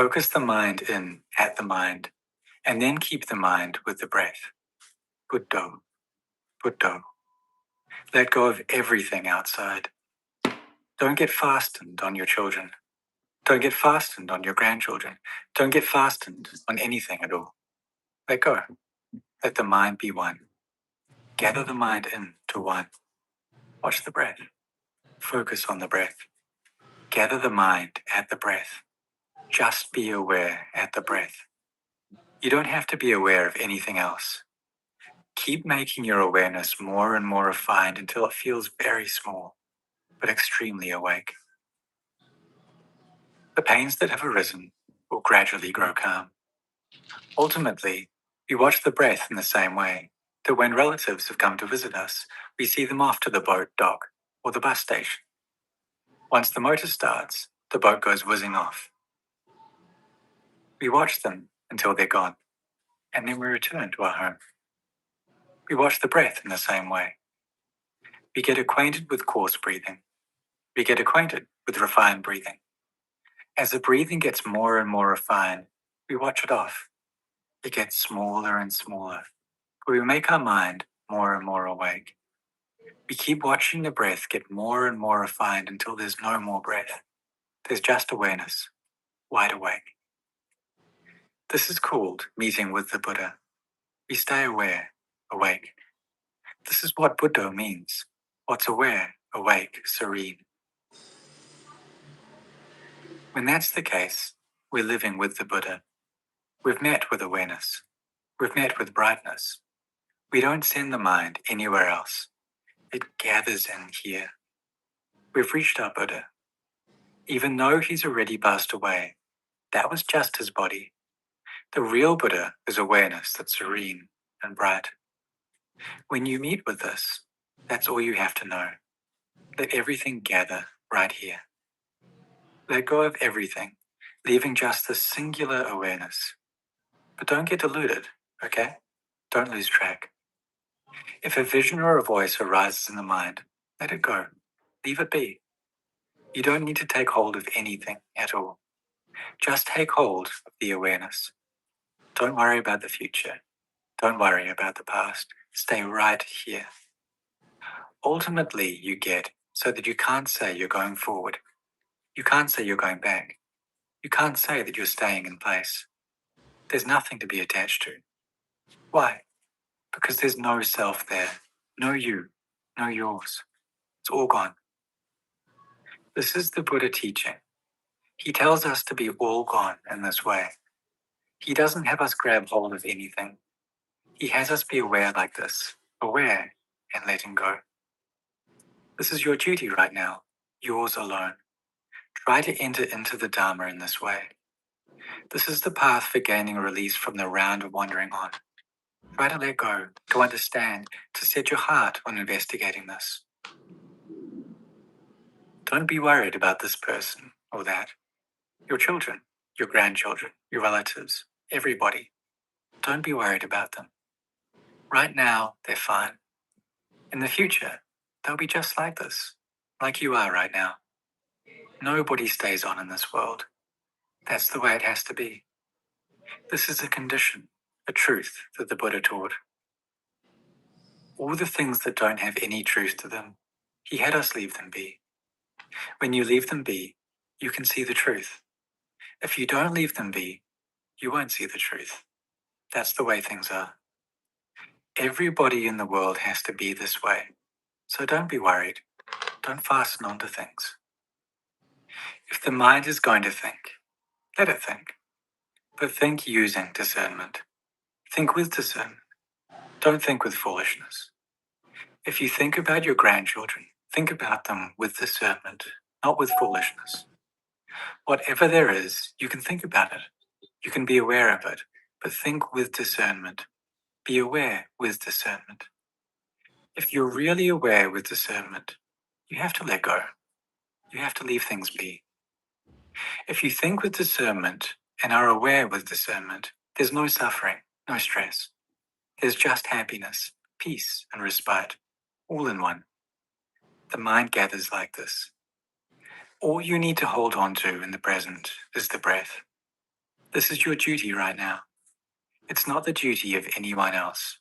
Focus the mind in at the mind, and then keep the mind with the breath. Buddho, Buddho. Let go of everything outside. Don't get fastened on your children. Don't get fastened on your grandchildren. Don't get fastened on anything at all. Let go. Let the mind be one. Gather the mind in to one. Watch the breath. Focus on the breath. Gather the mind at the breath. Just be aware at the breath. You don't have to be aware of anything else. Keep making your awareness more and more refined until it feels very small, but extremely awake. The pains that have arisen will gradually grow calm. Ultimately, we watch the breath in the same way that when relatives have come to visit us, we see them off to the boat dock or the bus station. Once the motor starts, the boat goes whizzing off. We watch them until they're gone, and then we return to our home. We watch the breath in the same way. We get acquainted with coarse breathing. We get acquainted with refined breathing. As the breathing gets more and more refined, we watch it off. It gets smaller and smaller. We make our mind more and more awake. We keep watching the breath get more and more refined until there's no more breath. There's just awareness, wide awake. This is called meeting with the Buddha. We stay aware, awake. This is what Buddha means. What's aware, awake, serene. When that's the case, we're living with the Buddha. We've met with awareness. We've met with brightness. We don't send the mind anywhere else. It gathers in here. We've reached our Buddha. Even though he's already passed away, that was just his body. The real Buddha is awareness that's serene and bright. When you meet with this, that's all you have to know. Let everything gather right here. Let go of everything, leaving just this singular awareness. But don't get deluded, okay? Don't lose track. If a vision or a voice arises in the mind, let it go. Leave it be. You don't need to take hold of anything at all. Just take hold of the awareness. Don't worry about the future. Don't worry about the past. Stay right here. Ultimately, you get so that you can't say you're going forward. You can't say you're going back. You can't say that you're staying in place. There's nothing to be attached to. Why? Because there's no self there. No you. No yours. It's all gone. This is the Buddha teaching. He tells us to be all gone in this way. He doesn't have us grab hold of anything. He has us be aware like this, aware and letting go. This is your duty right now, yours alone. Try to enter into the Dharma in this way. This is the path for gaining release from the round of wandering on. Try to let go, to understand, to set your heart on investigating this. Don't be worried about this person or that. Your children, your grandchildren, your relatives, everybody. Don't be worried about them. Right now, they're fine. In the future, they'll be just like this, like you are right now. Nobody stays on in this world. That's the way it has to be. This is a condition, a truth that the Buddha taught. All the things that don't have any truth to them, he had us leave them be. When you leave them be, you can see the truth. If you don't leave them be, you won't see the truth. That's the way things are. Everybody in the world has to be this way. So don't be worried. Don't fasten onto things. If the mind is going to think, let it think. But think using discernment. Think with discernment. Don't think with foolishness. If you think about your grandchildren, think about them with discernment, not with foolishness. Whatever there is, you can think about it. You can be aware of it, but think with discernment. Be aware with discernment. If you're really aware with discernment, you have to let go. You have to leave things be. If you think with discernment and are aware with discernment, there's no suffering, no stress. There's just happiness, peace, and respite, all in one. The mind gathers like this. All you need to hold on to in the present is the breath. This is your duty right now. It's not the duty of anyone else.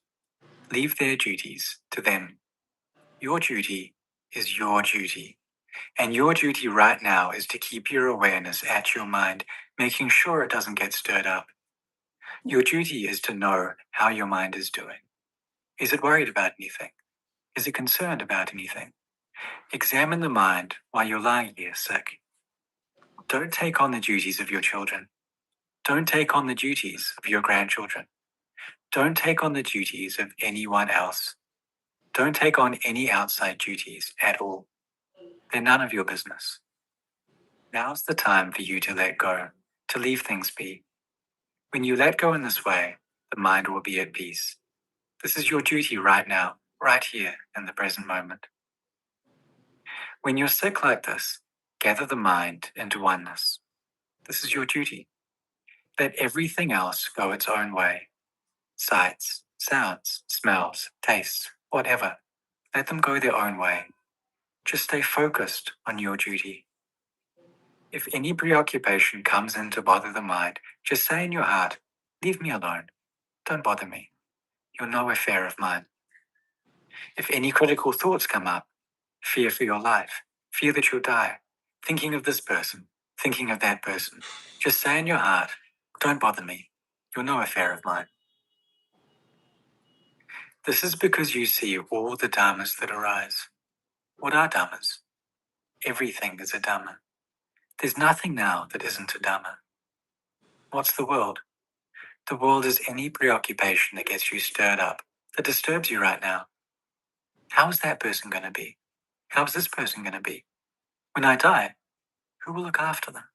Leave their duties to them. Your duty is your duty. And your duty right now is to keep your awareness at your mind, making sure it doesn't get stirred up. Your duty is to know how your mind is doing. Is it worried about anything? Is it concerned about anything? Examine the mind while you're lying here sick. Don't take on the duties of your children. Don't take on the duties of your grandchildren. Don't take on the duties of anyone else. Don't take on any outside duties at all. They're none of your business. Now's the time for you to let go, to leave things be. When you let go in this way, the mind will be at peace. This is your duty right now, right here in the present moment. When you're sick like this, gather the mind into oneness. This is your duty. Let everything else go its own way. Sights, sounds, smells, tastes, whatever. Let them go their own way. Just stay focused on your duty. If any preoccupation comes in to bother the mind, just say in your heart, leave me alone. Don't bother me. You're no affair of mine. If any critical thoughts come up, fear for your life, fear that you'll die, thinking of this person, thinking of that person, just say in your heart, don't bother me. You're no affair of mine. This is because you see all the dharmas that arise. What are dharmas? Everything is a dharma. There's nothing now that isn't a dharma. What's the world? The world is any preoccupation that gets you stirred up, that disturbs you right now. How is that person going to be? How is this person going to be? When I die, who will look after them?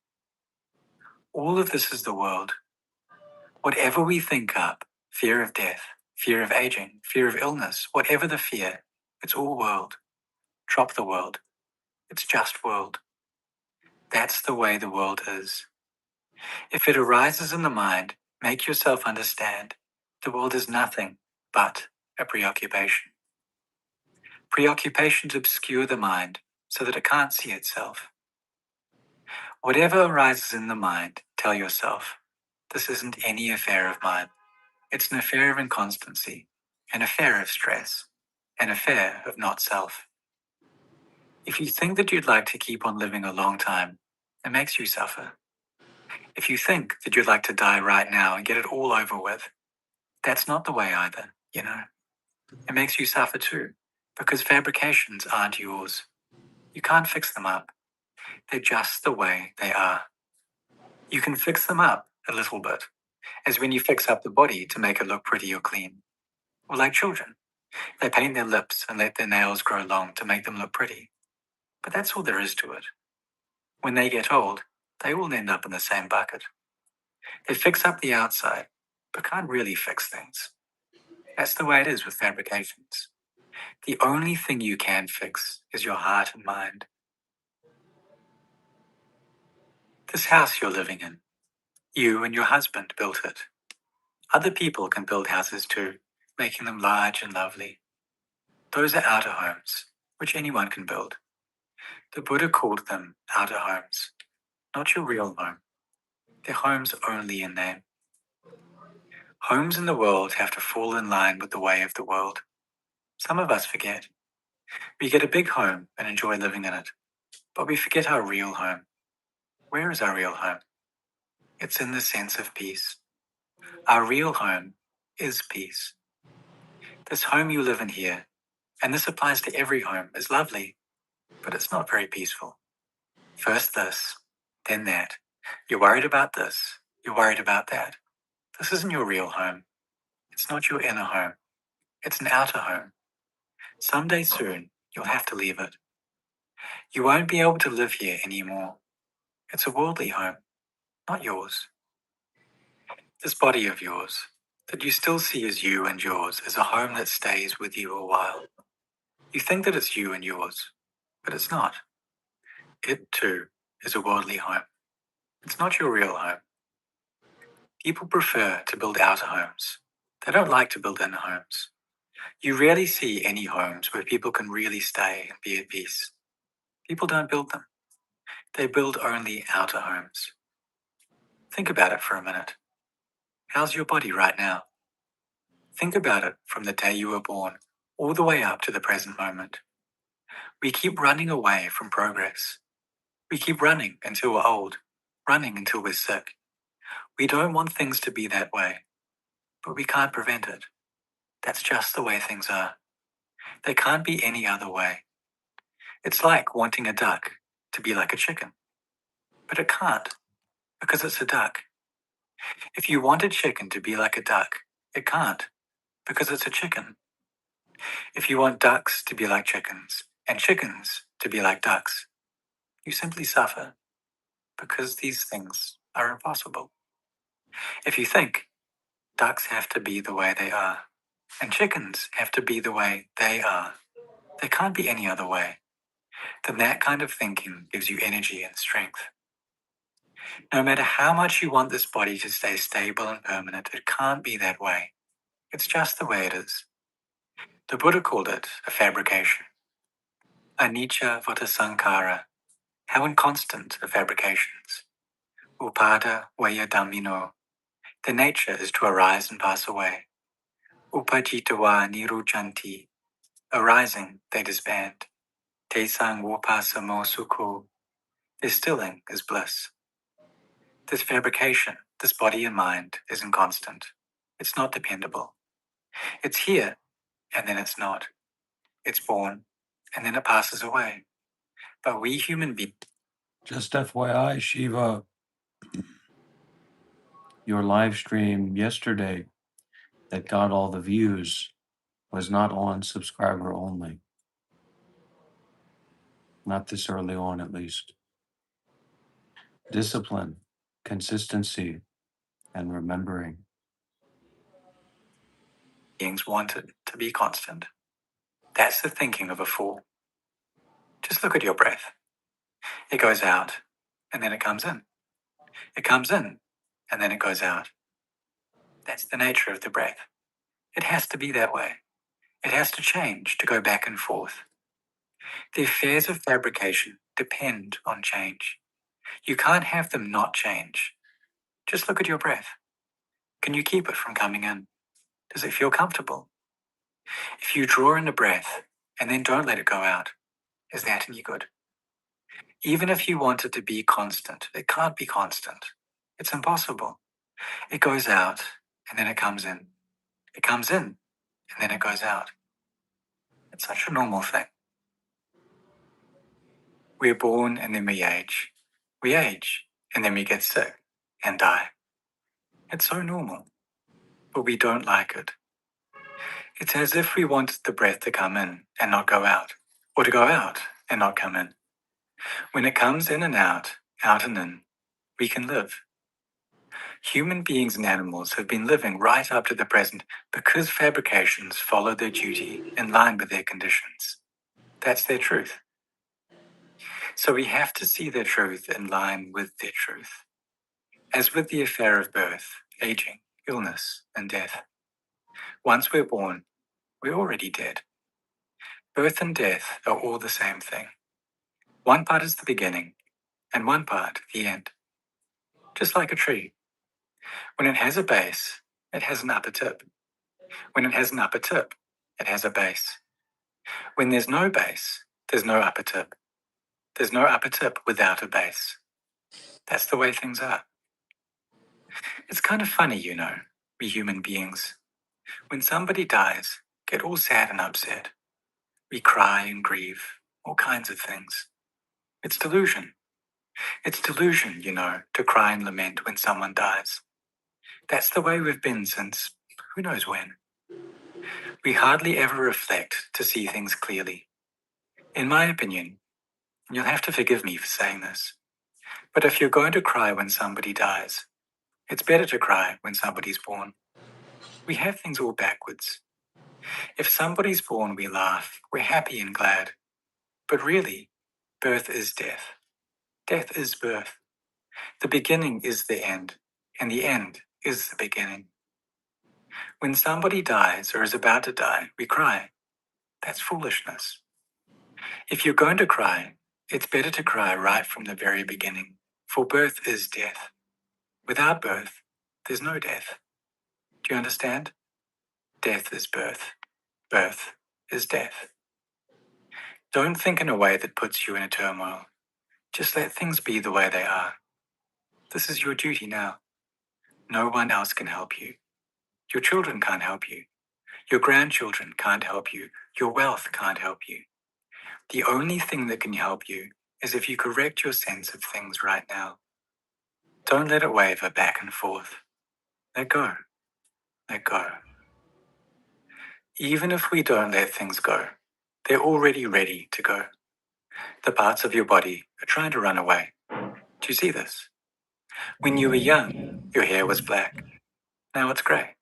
All of this is the world. Whatever we think up, fear of death, fear of aging, fear of illness, whatever the fear, it's all world. Drop the world. It's just world. That's the way the world is. If it arises in the mind, make yourself understand the world is nothing but a preoccupation. Preoccupations obscure the mind so that it can't see itself. Whatever arises in the mind, tell yourself, this isn't any affair of mine. It's an affair of inconstancy, an affair of stress, an affair of not self. If you think that you'd like to keep on living a long time, it makes you suffer. If you think that you'd like to die right now and get it all over with, that's not the way either, you know. It makes you suffer too, because fabrications aren't yours. You can't fix them up. They're just the way they are. You can fix them up a little bit, as when you fix up the body to make it look pretty or clean. Or like children, they paint their lips and let their nails grow long to make them look pretty. But that's all there is to it. When they get old, they all end up in the same bucket. They fix up the outside, but can't really fix things. That's the way it is with fabrications. The only thing you can fix is your heart and mind. This house you're living in, you and your husband built it. Other people can build houses too, making them large and lovely. Those are outer homes, which anyone can build. The Buddha called them outer homes, not your real home. They're homes only in name. Homes in the world have to fall in line with the way of the world. Some of us forget. We get a big home and enjoy living in it, but we forget our real home. Where is our real home? It's in the sense of peace. Our real home is peace. This home you live in here, and this applies to every home, is lovely, but it's not very peaceful. First this, then that. You're worried about this. You're worried about that. This isn't your real home. It's not your inner home. It's an outer home. Someday soon, you'll have to leave it. You won't be able to live here anymore. It's a worldly home, not yours. This body of yours, that you still see as you and yours, is a home that stays with you a while. You think that it's you and yours, but it's not. It, too, is a worldly home. It's not your real home. People prefer to build outer homes. They don't like to build inner homes. You rarely see any homes where people can really stay and be at peace. People don't build them. They build only outer homes. Think about it for a minute. How's your body right now? Think about it from the day you were born all the way up to the present moment. We keep running away from progress. We keep running until we're old, running until we're sick. We don't want things to be that way, but we can't prevent it. That's just the way things are. They can't be any other way. It's like wanting a duck to be like a chicken, but it can't because it's a duck. If you want a chicken to be like a duck, it can't because it's a chicken. If you want ducks to be like chickens and chickens to be like ducks, you simply suffer because these things are impossible. If you think ducks have to be the way they are and chickens have to be the way they are, they can't be any other way, then that kind of thinking gives you energy and strength. No matter how much you want this body to stay stable and permanent, it can't be that way. It's just the way it is. The Buddha called it a fabrication. Anicca vata sankhara. How inconstant are fabrications. Upada vaya dhammino. Their nature is to arise and pass away. Upajitawa niruchanti. Arising, they disband. Tesang vopasamo sukho. Their stilling is bliss. This fabrication, this body and mind, is inconstant. It's not dependable. It's here, and then it's not. It's born, and then it passes away. But we human beings... Just FYI, Shiva, your live stream yesterday that got all the views was not on subscriber only. Not this early on, at least. Discipline, consistency, and remembering. beings want it to be constant. That's the thinking of a fool. Just look at your breath. It goes out, and then it comes in. It comes in, and then it goes out. That's the nature of the breath. It has to be that way. It has to change to go back and forth. The affairs of fabrication depend on change. You can't have them not change. Just look at your breath. Can you keep it from coming in? Does it feel comfortable? If you draw in a breath and then don't let it go out, is that any good? Even if you want it to be constant, it can't be constant. It's impossible. It goes out and then it comes in. It comes in and then it goes out. It's such a normal thing. We're born and then we age. We age and then we get sick and die. It's so normal, but we don't like it. It's as if we want the breath to come in and not go out, or to go out and not come in. When it comes in and out and in, we can live. Human beings and animals have been living right up to the present because fabrications follow their duty in line with their conditions. That's their truth. So we have to see their truth in line with their truth. As with the affair of birth, aging, illness, and death. Once we're born, we're already dead. Birth and death are all the same thing. One part is the beginning, and one part the end. Just like a tree. When it has a base, it has an upper tip. When it has an upper tip, it has a base. When there's no base, there's no upper tip. There's no upper tip without a base. That's the way things are. It's kind of funny, we human beings. When somebody dies, get all sad and upset. We cry and grieve, all kinds of things. It's delusion. It's delusion, to cry and lament when someone dies. That's the way we've been since who knows when. We hardly ever reflect to see things clearly. In my opinion, you'll have to forgive me for saying this, but if you're going to cry when somebody dies, it's better to cry when somebody's born. We have things all backwards. If somebody's born, we laugh, we're happy and glad. But really, birth is death. Death is birth. The beginning is the end, and the end is the beginning. When somebody dies or is about to die, we cry. That's foolishness. If you're going to cry, it's better to cry right from the very beginning, for birth is death. Without birth, there's no death. Do you understand? Death is birth. Birth is death. Don't think in a way that puts you in a turmoil. Just let things be the way they are. This is your duty now. No one else can help you. Your children can't help you. Your grandchildren can't help you. Your wealth can't help you. The only thing that can help you is if you correct your sense of things right now. Don't let it waver back and forth. Let go. Let go. Even if we don't let things go, they're already ready to go. The parts of your body are trying to run away. Do you see this? When you were young, your hair was black. Now it's grey.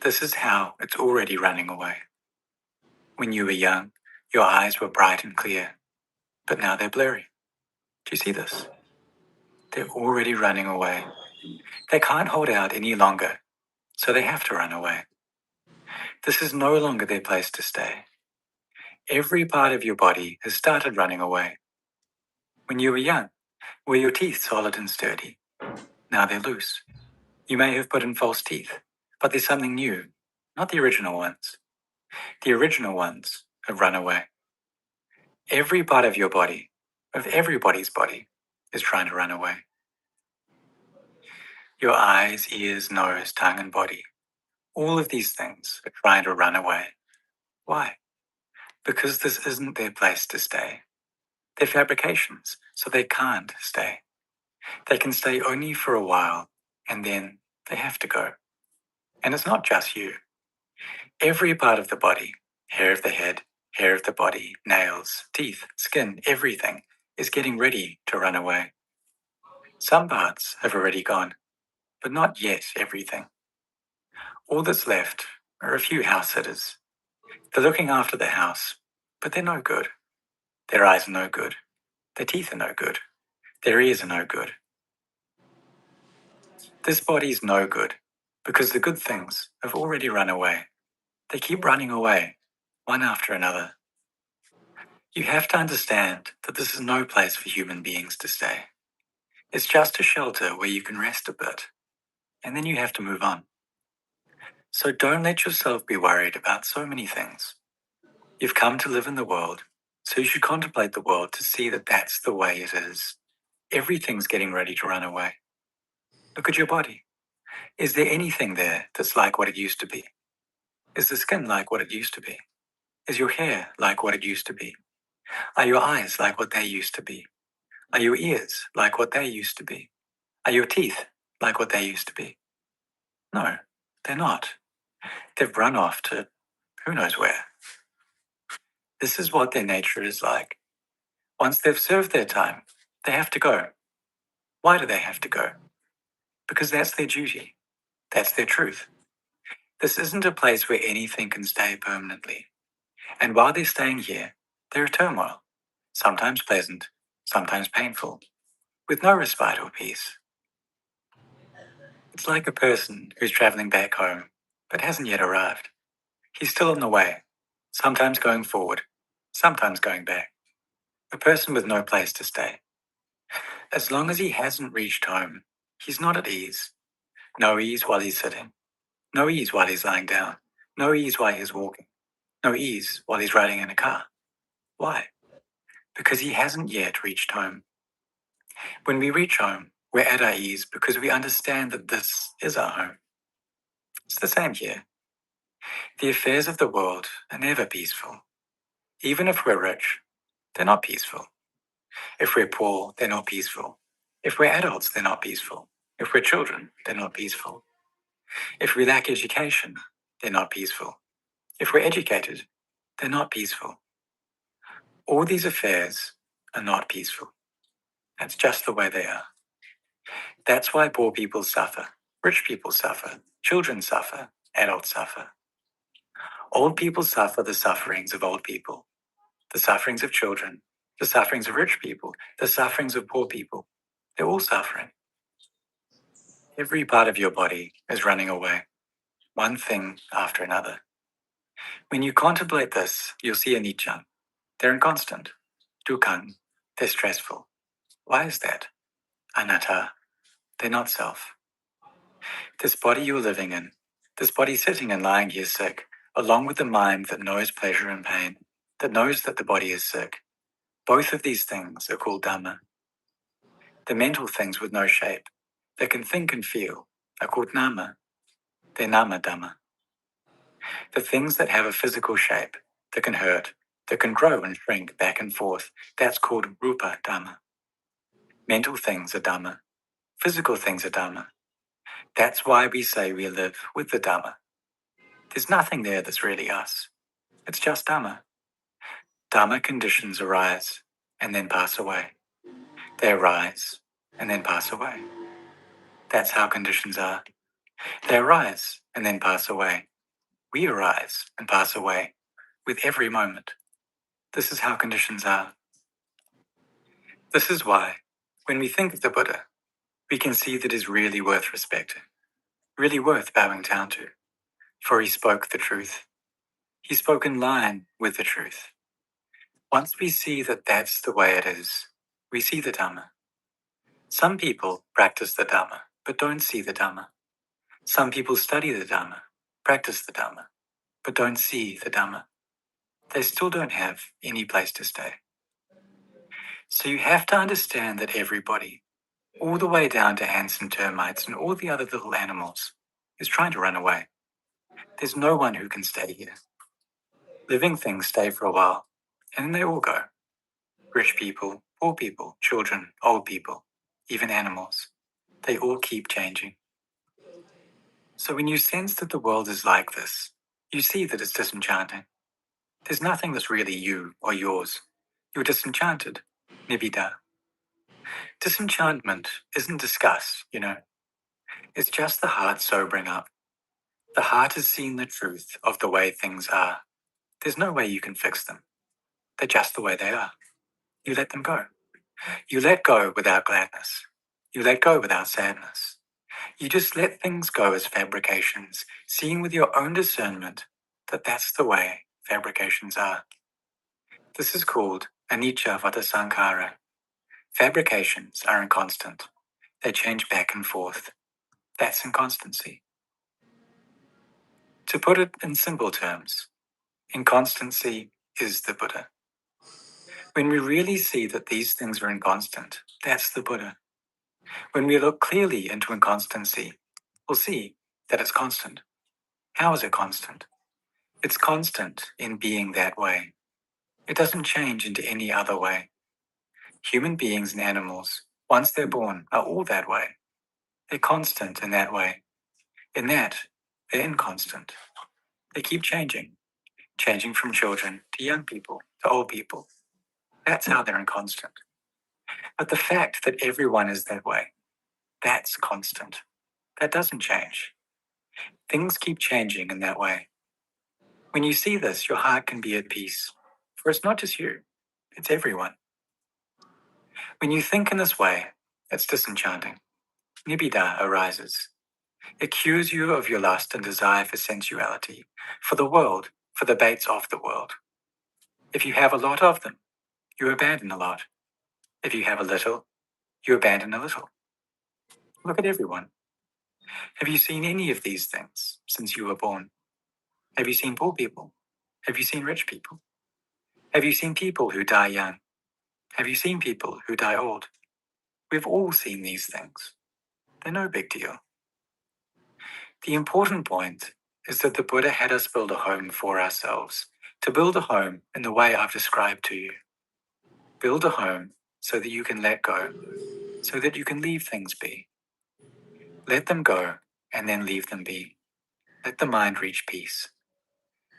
This is how it's already running away. When you were young, your eyes were bright and clear, but now they're blurry. Do you see this? They're already running away. They can't hold out any longer, so they have to run away. This is no longer their place to stay. Every part of your body has started running away. When you were young, were your teeth solid and sturdy? Now they're loose. You may have put in false teeth, but there's something new, not the original ones. The original ones have run away. Every part of your body, of everybody's body, is trying to run away. Your eyes, ears, nose, tongue, and body. All of these things are trying to run away. Why? Because this isn't their place to stay. They're fabrications, so they can't stay. They can stay only for a while, and then they have to go. And it's not just you. Every part of the body, hair of the head, hair of the body, nails, teeth, skin, everything is getting ready to run away. Some parts have already gone, but not yet everything. All that's left are a few house sitters. They're looking after the house, but they're no good. Their eyes are no good. Their teeth are no good. Their ears are no good. This body's no good because the good things have already run away. They keep running away, one after another. You have to understand that this is no place for human beings to stay. It's just a shelter where you can rest a bit, and then you have to move on. So don't let yourself be worried about so many things. You've come to live in the world, so you should contemplate the world to see that that's the way it is. Everything's getting ready to run away. Look at your body. Is there anything there that's like what it used to be? Is the skin like what it used to be? Is your hair like what it used to be? Are your eyes like what they used to be? Are your ears like what they used to be? Are your teeth like what they used to be? No, they're not. They've run off to who knows where. This is what their nature is like. Once they've served their time, they have to go. Why do they have to go? Because that's their duty. That's their truth. This isn't a place where anything can stay permanently. And while they're staying here, they're in turmoil, sometimes pleasant, sometimes painful, with no respite or peace. It's like a person who's traveling back home, but hasn't yet arrived. He's still on the way, sometimes going forward, sometimes going back. A person with no place to stay. As long as he hasn't reached home, he's not at ease. No ease while he's sitting. No ease while he's lying down. No ease while he's walking. No ease while he's riding in a car. Why? Because he hasn't yet reached home. When we reach home, we're at our ease because we understand that this is our home. It's the same here. The affairs of the world are never peaceful. Even if we're rich, they're not peaceful. If we're poor, they're not peaceful. If we're adults, they're not peaceful. If we're children, they're not peaceful. If we lack education, they're not peaceful. If we're educated, they're not peaceful. All these affairs are not peaceful. That's just the way they are. That's why poor people suffer, rich people suffer, children suffer, adults suffer. Old people suffer the sufferings of old people, the sufferings of children, the sufferings of rich people, the sufferings of poor people. They're all suffering. Every part of your body is running away, one thing after another. When you contemplate this, you'll see anicca. They're inconstant. Dukkha. They're stressful. Why is that? Anatta. They're not self. This body you're living in, this body sitting and lying here sick, along with the mind that knows pleasure and pain, that knows that the body is sick, both of these things are called Dhamma. The mental things with no shape, that can think and feel, are called Nama. They're Nama Dhamma. The things that have a physical shape, that can hurt, that can grow and shrink back and forth, that's called Rupa Dhamma. Mental things are Dhamma. Physical things are Dhamma. That's why we say we live with the Dhamma. There's nothing there that's really us. It's just Dhamma. Dhamma conditions arise and then pass away. They arise and then pass away. That's how conditions are. They arise and then pass away. We arise and pass away with every moment. This is how conditions are. This is why, when we think of the Buddha, we can see that is really worth respecting, really worth bowing down to, for he spoke the truth. He spoke in line with the truth. Once we see that that's the way it is, we see the Dhamma. Some people practice the Dhamma, but don't see the Dhamma. Some people study the Dhamma, practice the Dhamma, but don't see the Dhamma. They still don't have any place to stay. So you have to understand that everybody, all the way down to ants and termites and all the other little animals, is trying to run away. There's no one who can stay here. Living things stay for a while, and then they all go. Rich people, poor people, children, old people, even animals. They all keep changing. So when you sense that the world is like this, you see that it's disenchanting. There's nothing that's really you or yours. You're disenchanted. Nibbida. Disenchantment isn't disgust, you know. It's just the heart sobering up. The heart has seen the truth of the way things are. There's no way you can fix them. They're just the way they are. You let them go. You let go without gladness. You let go without sadness. You just let things go as fabrications, seeing with your own discernment that that's the way fabrications are. This is called anicca vata sankhara. Fabrications are inconstant. They change back and forth. That's inconstancy. To put it in simple terms, inconstancy is the Buddha. When we really see that these things are inconstant, that's the Buddha. When we look clearly into inconstancy, we'll see that it's constant. How is it constant? It's constant in being that way. It doesn't change into any other way. Human beings and animals, once they're born, are all that way. They're constant in that way. In that, they're inconstant. They keep changing, changing from children to young people to old people. That's how they're inconstant. But the fact that everyone is that way, that's constant. That doesn't change. Things keep changing in that way. When you see this, your heart can be at peace. For it's not just you, it's everyone. When you think in this way, it's disenchanting. Nibbida arises. It cures you of your lust and desire for sensuality, for the world, for the baits of the world. If you have a lot of them, you abandon a lot. If you have a little, you abandon a little. Look at everyone. Have you seen any of these things since you were born? Have you seen poor people? Have you seen rich people? Have you seen people who die young? Have you seen people who die old? We've all seen these things. They're no big deal. The important point is that the Buddha had us build a home for ourselves, to build a home in the way I've described to you. Build a home so that you can let go, so that you can leave things be. Let them go and then leave them be. Let the mind reach peace.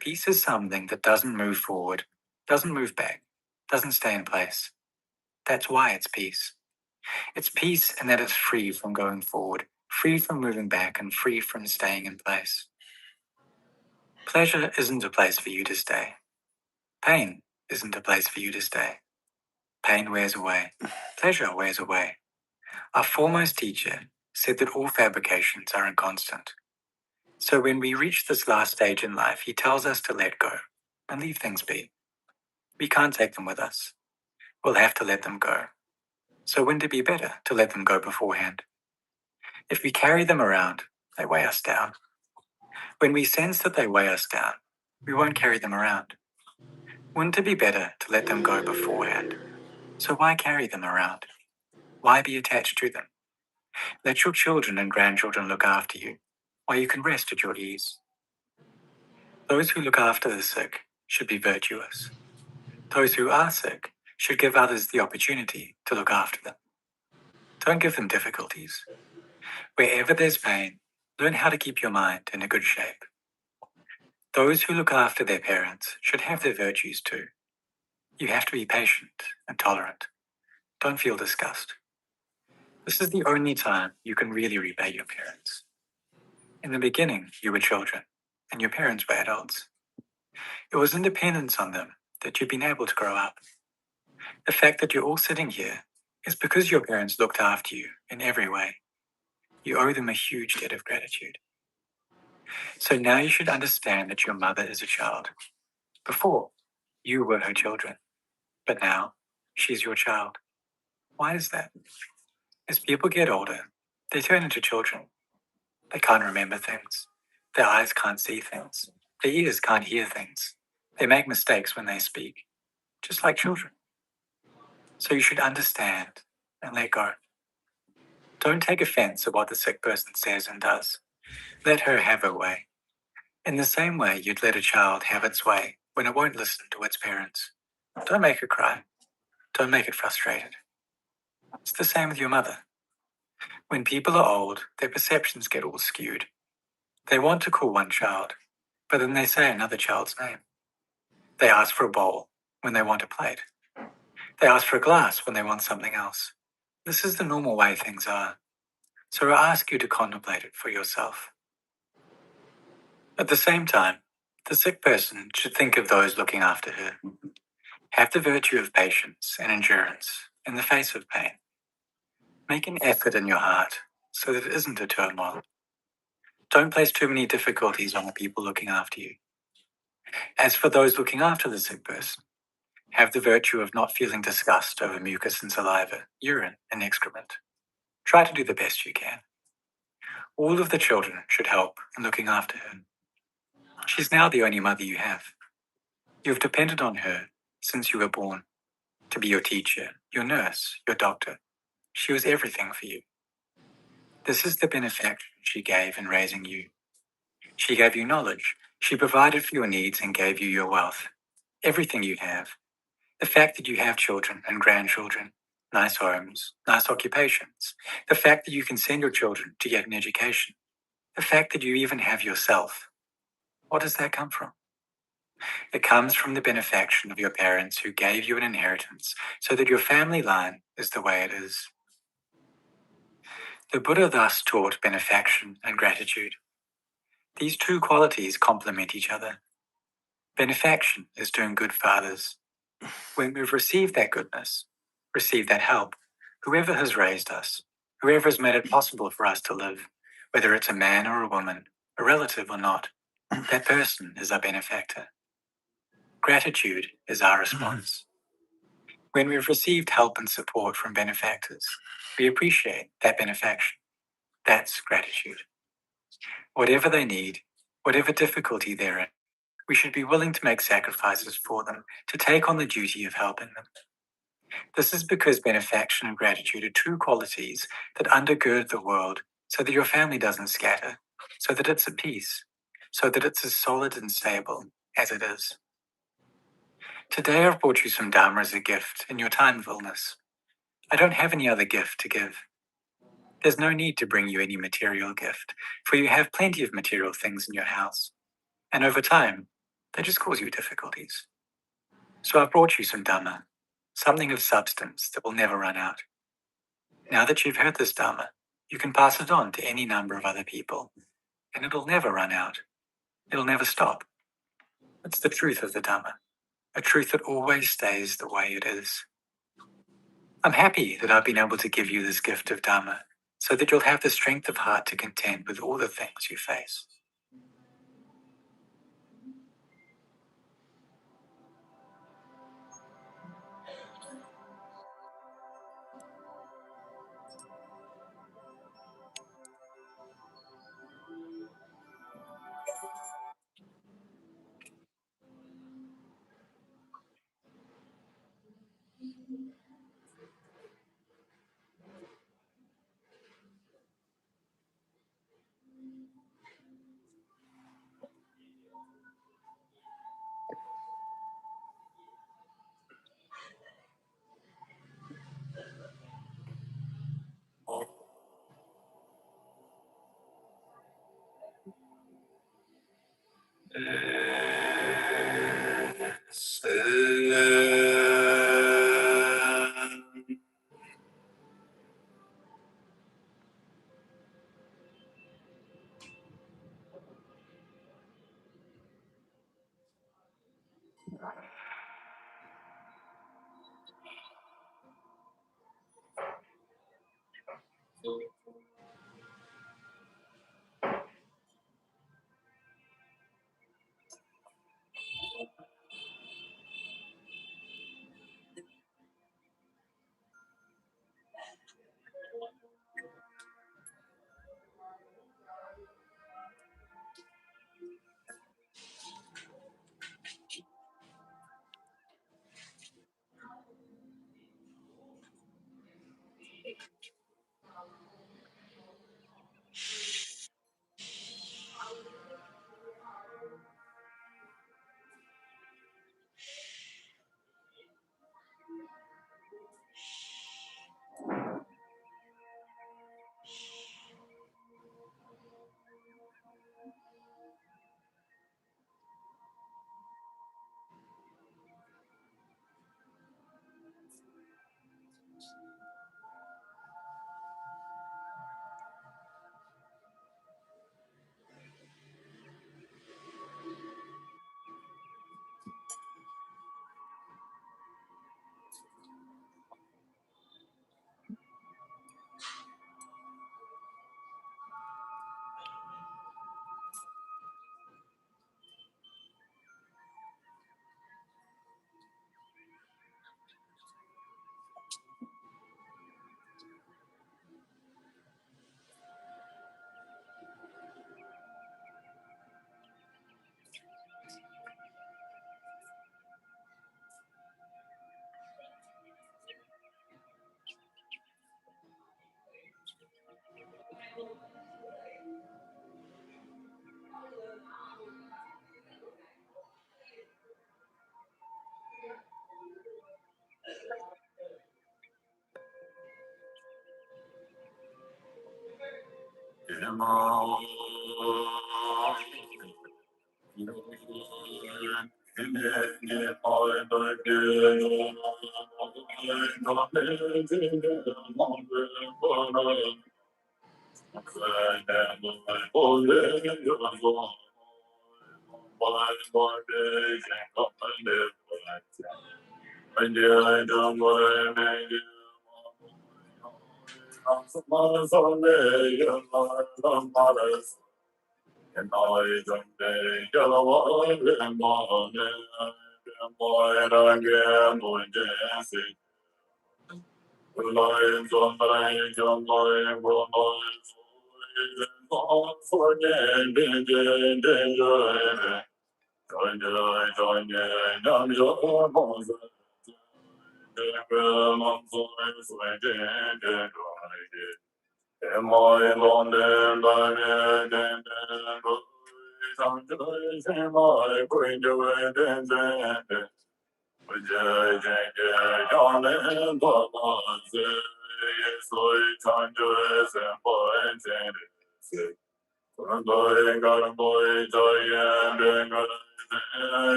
Peace is something that doesn't move forward, doesn't move back, doesn't stay in place. That's why it's peace. It's peace in that it's free from going forward, free from moving back, and free from staying in place. Pleasure isn't a place for you to stay. Pain isn't a place for you to stay. Pain wears away. Pleasure wears away. Our foremost teacher said that all fabrications are inconstant. So when we reach this last stage in life, he tells us to let go and leave things be. We can't take them with us. We'll have to let them go. So wouldn't it be better to let them go beforehand? If we carry them around, they weigh us down. When we sense that they weigh us down, we won't carry them around. Wouldn't it be better to let them go beforehand? So why carry them around? Why be attached to them? Let your children and grandchildren look after you, while you can rest at your ease. Those who look after the sick should be virtuous. Those who are sick should give others the opportunity to look after them. Don't give them difficulties. Wherever there's pain, learn how to keep your mind in a good shape. Those who look after their parents should have their virtues too. You have to be patient and tolerant. Don't feel disgust. This is the only time you can really repay your parents. In the beginning, you were children, and your parents were adults. It was in dependence on them that you've been able to grow up. The fact that you're all sitting here is because your parents looked after you in every way. You owe them a huge debt of gratitude. So now you should understand that your mother is a child. Before, you were her children, but now she's your child. Why is that? As people get older, they turn into children. They can't remember things. Their eyes can't see things. Their ears can't hear things. They make mistakes when they speak, just like children. So you should understand and let go. Don't take offense at what the sick person says and does. Let her have her way. In the same way you'd let a child have its way when it won't listen to its parents. Don't make it cry. Don't make it frustrated. It's the same with your mother. When people are old, their perceptions get all skewed. They want to call one child, but then they say another child's name. They ask for a bowl when they want a plate. They ask for a glass when they want something else. This is the normal way things are. So I ask you to contemplate it for yourself. At the same time, the sick person should think of those looking after her. Have the virtue of patience and endurance in the face of pain. Make an effort in your heart so that it isn't a turmoil. Don't place too many difficulties on the people looking after you. As for those looking after the sick person, have the virtue of not feeling disgust over mucus and saliva, urine and excrement. Try to do the best you can. All of the children should help in looking after her. She's now the only mother you have. You've depended on her since you were born to be your teacher, your nurse, your doctor. She was everything for you. This is the benefaction she gave in raising you. She gave you knowledge. She provided for your needs and gave you your wealth. Everything you have. The fact that you have children and grandchildren, nice homes, nice occupations. The fact that you can send your children to get an education. The fact that you even have yourself. What does that come from? It comes from the benefaction of your parents who gave you an inheritance so that your family line is the way it is. The Buddha thus taught benefaction and gratitude. These two qualities complement each other. Benefaction is doing good for others. When we've received that goodness, received that help, whoever has raised us, whoever has made it possible for us to live, whether it's a man or a woman, a relative or not, that person is our benefactor. Gratitude is our response. When we've received help and support from benefactors, we appreciate that benefaction. That's gratitude. Whatever they need, whatever difficulty they're in, we should be willing to make sacrifices for them, to take on the duty of helping them. This is because benefaction and gratitude are two qualities that undergird the world so that your family doesn't scatter, so that it's at peace, so that it's as solid and stable as it is. Today I've brought you some Dharma as a gift in your time of illness. I don't have any other gift to give. There's no need to bring you any material gift, for you have plenty of material things in your house. And over time, they just cause you difficulties. So I've brought you some Dhamma, something of substance that will never run out. Now that you've heard this Dhamma, you can pass it on to any number of other people, and it'll never run out. It'll never stop. It's the truth of the Dhamma, a truth that always stays the way it is. I'm happy that I've been able to give you this gift of Dhamma, so that you'll have the strength of heart to contend with all the things you face.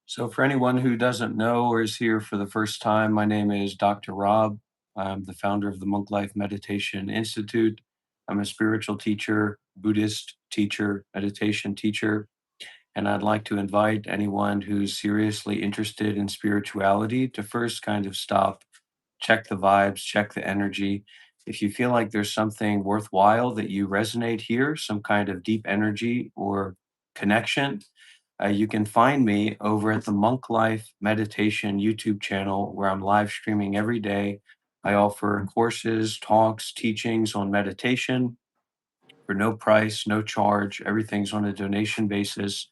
So, for anyone who doesn't know or is here for the first time, my name is Dr. Rob. I'm the founder of the Monk Life Meditation Institute. I'm a spiritual teacher, Buddhist teacher, meditation teacher, and I'd like to invite anyone who's seriously interested in spirituality to first kind of stop, check the vibes, check the energy. If you feel like there's something worthwhile that you resonate here, some kind of deep energy or connection, you can find me over at the Monk Life Meditation YouTube channel where I'm live streaming every day. I offer courses, talks, teachings on meditation for no price, no charge. Everything's on a donation basis.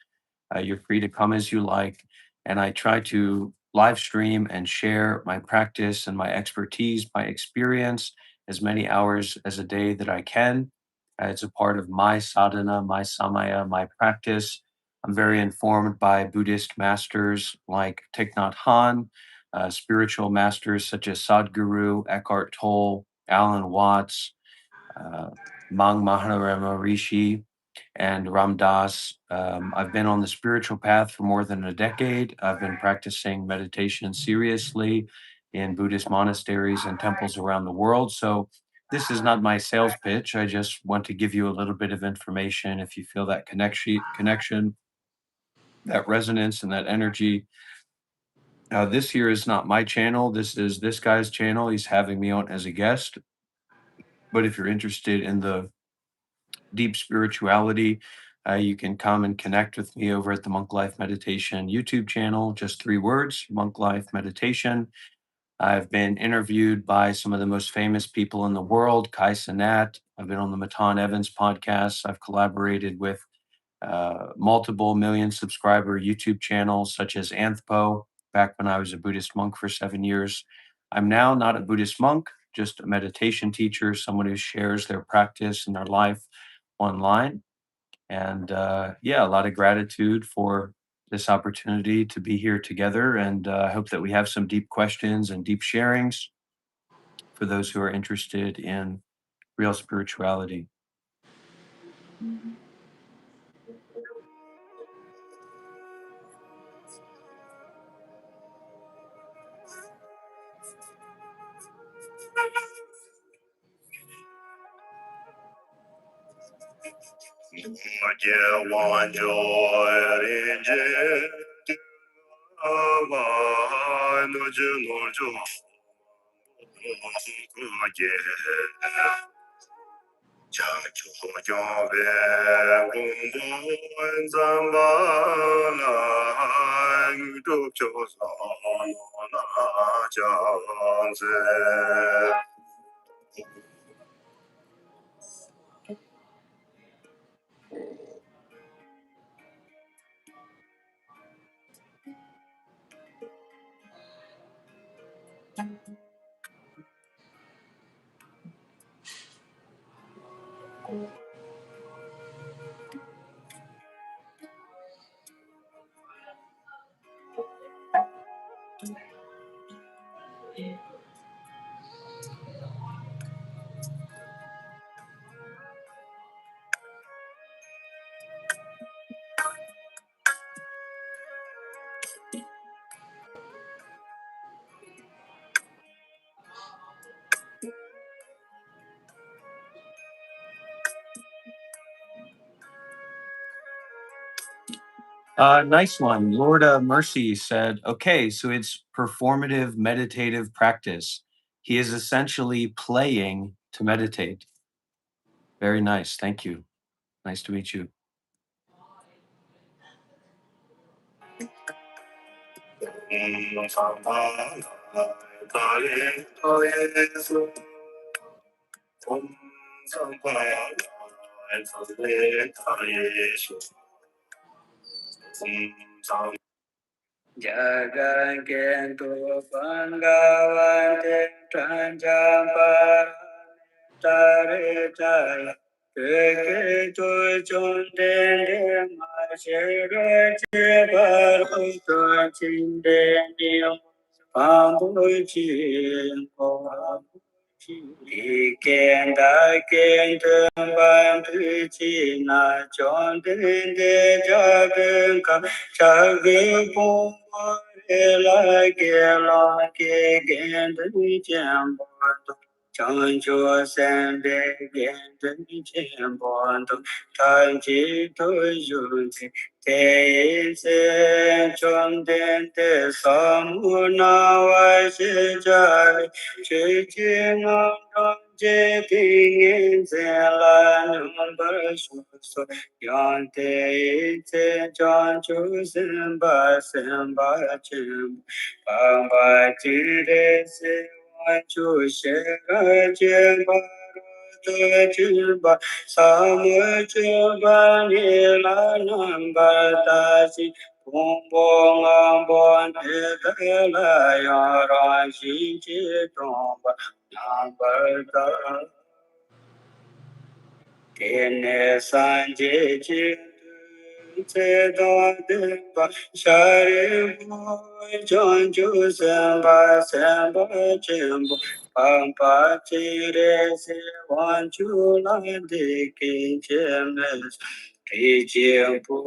You're free to come as you like. And I try to live stream and share my practice and my expertise, my experience, as many hours as a day that I can. It's a part of my sadhana, my samaya, my practice. I'm very informed by Buddhist masters like Thich Nhat Hanh, spiritual masters such as Sadhguru, Eckhart Tolle, Alan Watts, uh, Mang Maharama Rishi, and Ram Dass. I've been on the spiritual path for more than a decade. I've been practicing meditation seriously in Buddhist monasteries and temples around the world. So, this is not my sales pitch. I just want to give you a little bit of information. If you feel that connection, that resonance, and that energy. This here is not my channel. This is this guy's channel. He's having me on as a guest. But if you're interested in the deep spirituality, you can come and connect with me over at the Monk Life Meditation YouTube channel. Just three words, Monk Life Meditation. I've been interviewed by some of the most famous people in the world, Kai Cenat. I've been on the Matan Evans podcast. I've collaborated with multiple million subscriber YouTube channels such as Anthpo, back when I was a Buddhist monk for 7 years. I'm now not a Buddhist monk, just a meditation teacher, someone who shares their practice and their life online. And yeah, a lot of gratitude for this opportunity to be here together. And I hope that we have some deep questions and deep sharings for those who are interested in real spirituality. Nice one. Lord Mercy said, okay, so it's performative meditative practice. He is essentially playing to meditate. Very nice. Thank you. Nice to meet you. Jagakentu Pangavante Tranjamparanetare Jaya Keke Tu Chundende Mashere Chibaruto Chindende Pambuchi Ikenda kenda bandu china chondende jabenka chage pombo ela gela ke gendu jambondo chanjo sende gendu jambondo tanji to yunzi te se chondende samuna wa shijari Chichinam Jeting Zela number so Yante John Chusimba Simba Chim Bamba Chire Chu Shera Jimba Chimba Samu Chimba Nila number Tasi Kumbong ambon tekela yara shinchi tomba nambarta tene sanje chitu se do demba shari boy jonju samba samba chimbo pampa chire se wanchu la de kinchemes Kijimpu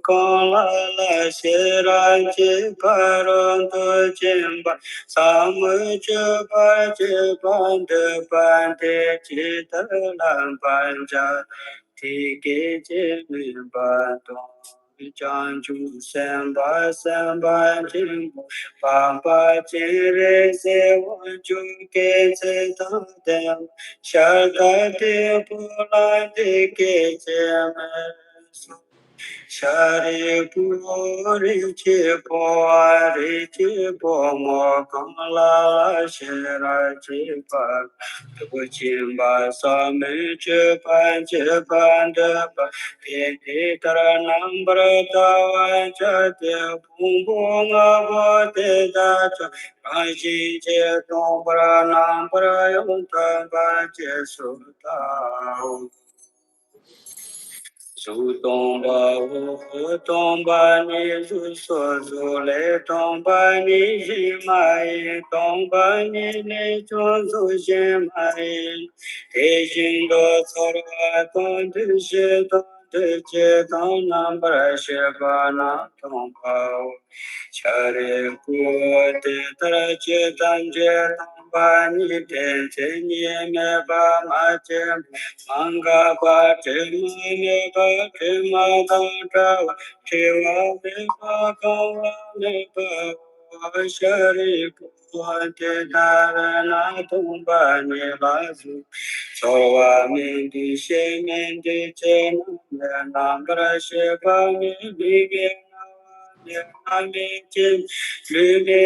kala shiranji parantu jimba samuju baji bandu bande chitalam panja tiki jimi bandu Janju samba samba jimbo pampa chire se wanju ke se tadem Shagati Pulati Kichemes Shari puri chi po ri chi po mo kong la shira chi pa tu chin ba sa mi chi pan de pa pi pi tara nam bra ta wa cha te pung pung a bo te da cha pa chi che tong bra nam bra yung ta ba che su ta Su tomba u tomba ni su so su le tomba ni shi mai tomba ni chon su shi mai te shin do sarva ton tu shi ton tu che ton nam pra shi pa na tomba chare ku te tra che tan che tomba ni te che ni me ba ma che manga pa che ni pa che ma ta ta che wa me pa ka wa me pa wa shari pu te ta na tum pa ni la su so wa me di she me di che na na pra she pa me di ge na wa me me che lu me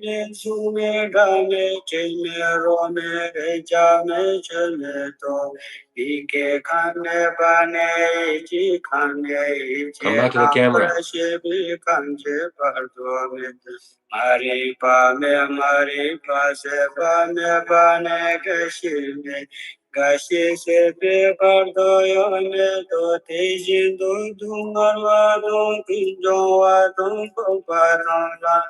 me su me ga me che me ro me re cha me che me to Ike kane bane ichi kane ichi namra shibi kanche pardo me mari pa se pa me bane kashime kashi se pe pardo yo me to tejin do dungarwa do kinjo wa do pa la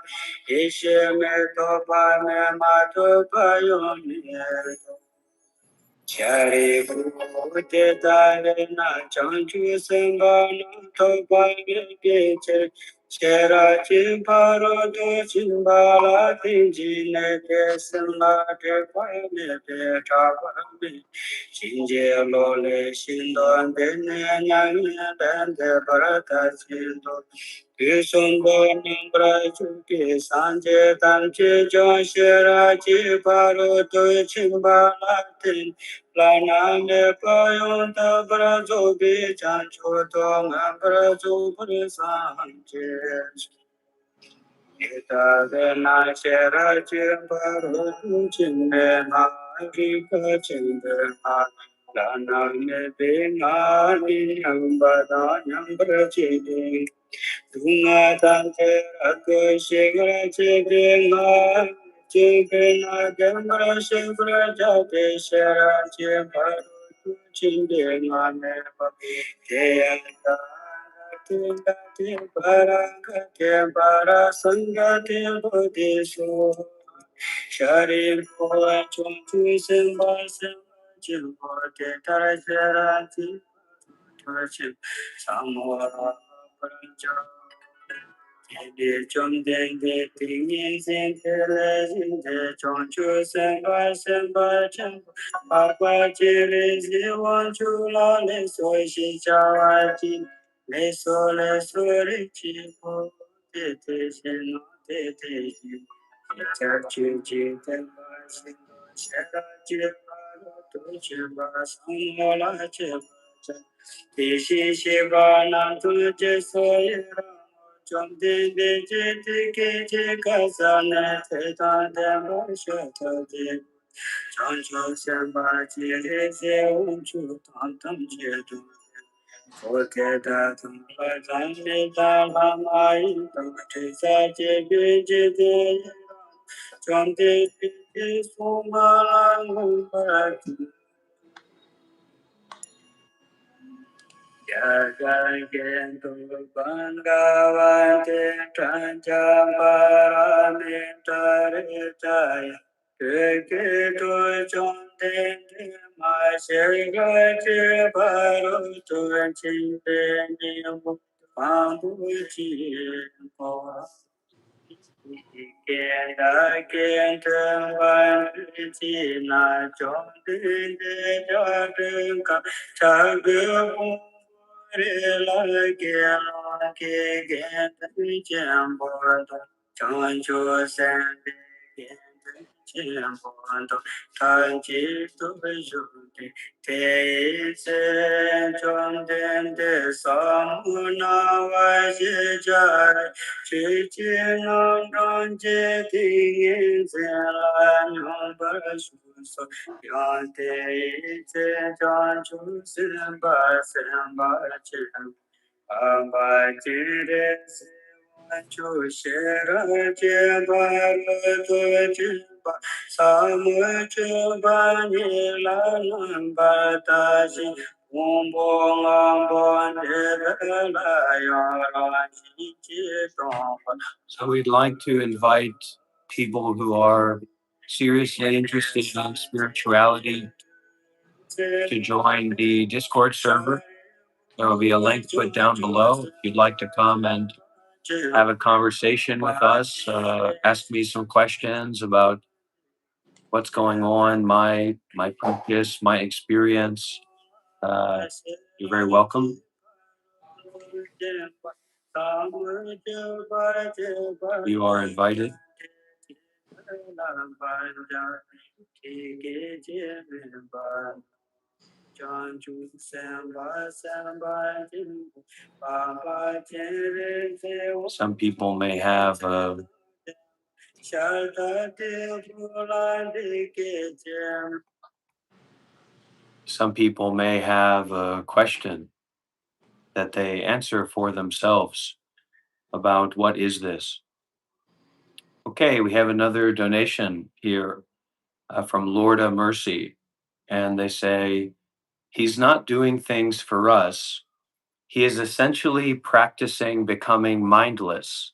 ishe me to pa me ma to pa yo me Chari bhute tare na chanchu sangha na thopa geche chera chimbaro do chimbala tinji ne te sangha te paine te chapami chinje lole shindon de ne nyanya den de bharata chindo Kisumbo nimbra chuki sanje tanche jonshira chi paro to chimbala tin Lana me payon ta brazo bi chancho to ma brazo sanje Ita de na shera chimbaro chimbe ma rika chimbe ma Lana me be na ni namba da nambra chidi Tunga tante rako shigra chidinga Chikina gambra shigra jate shara chimparu chindinga neva Kiyanta tinga timpara timpara sanga timputisu Sharir poa chunchu simba simba chimpote tarashara chimpote Samora Parancha Kende chom denge tingi sen tere zinde chom chu senpa senpa chenpa Pakwa chiri ziwan chu la le so shi chawa chi Le so le so ri chi po te te shen no te te shen Char chi chi tenpa shen shara chi pa ro to chi pa sam la chi pa Tishi Shiva Nantu Jesoye Chom de je te ke je kasane te ta de mo shata de Chon cho se ba ji re se un chu tan tam je du Ko ke da tum pa tan me ta ma mai tam te sa je be je de Chom de je so ma lang pa Jagagentu Bangavante Tranjambaramitarichaya Kekitu Chondente Mashirgachi Barutu Chinteni Pambuchi Kenda kenta vanti na chondi de jadka chagu re la ke genta chambo choncho sende So we'd like to invite people who are seriously interested in spirituality to join the Discord server. There will be a link put down below if you'd like to come and have a conversation with us, ask me some questions about what's going on, my practice, my experience. Uh, you're very welcome. You are invited. Some people may have a question that they answer for themselves about what is this. Okay, we have another donation here from Lorda Mercy, and they say, he's not doing things for us. He is essentially practicing becoming mindless,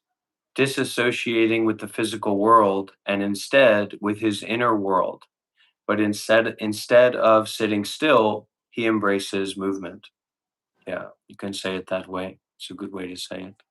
disassociating with the physical world and instead with his inner world. But instead of sitting still, he embraces movement. Yeah, you can say it that way. It's a good way to say it.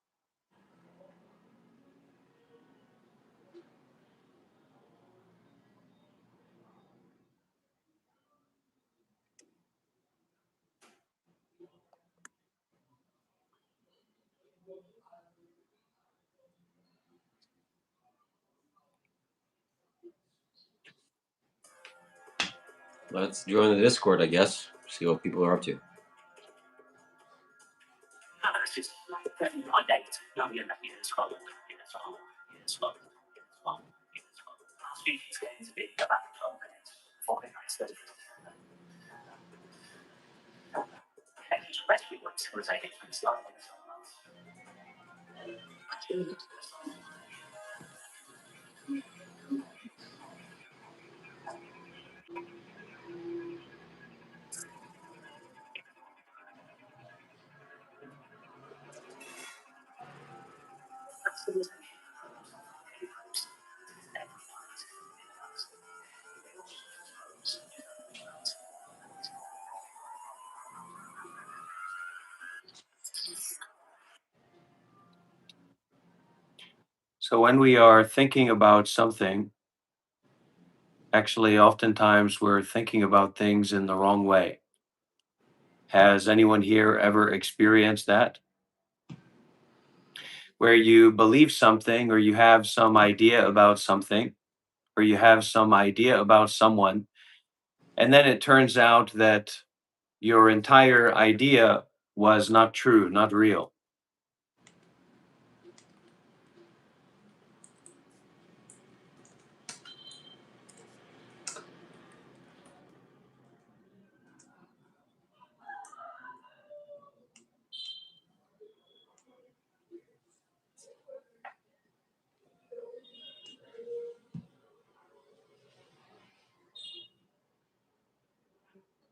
Let's join the Discord, I guess. See what people are up to. So when we are thinking about something, actually, oftentimes we're thinking about things in the wrong way. Has anyone here ever experienced that? Where you believe something, or you have some idea about something, or you have some idea about someone, and then it turns out that your entire idea was not true, not real.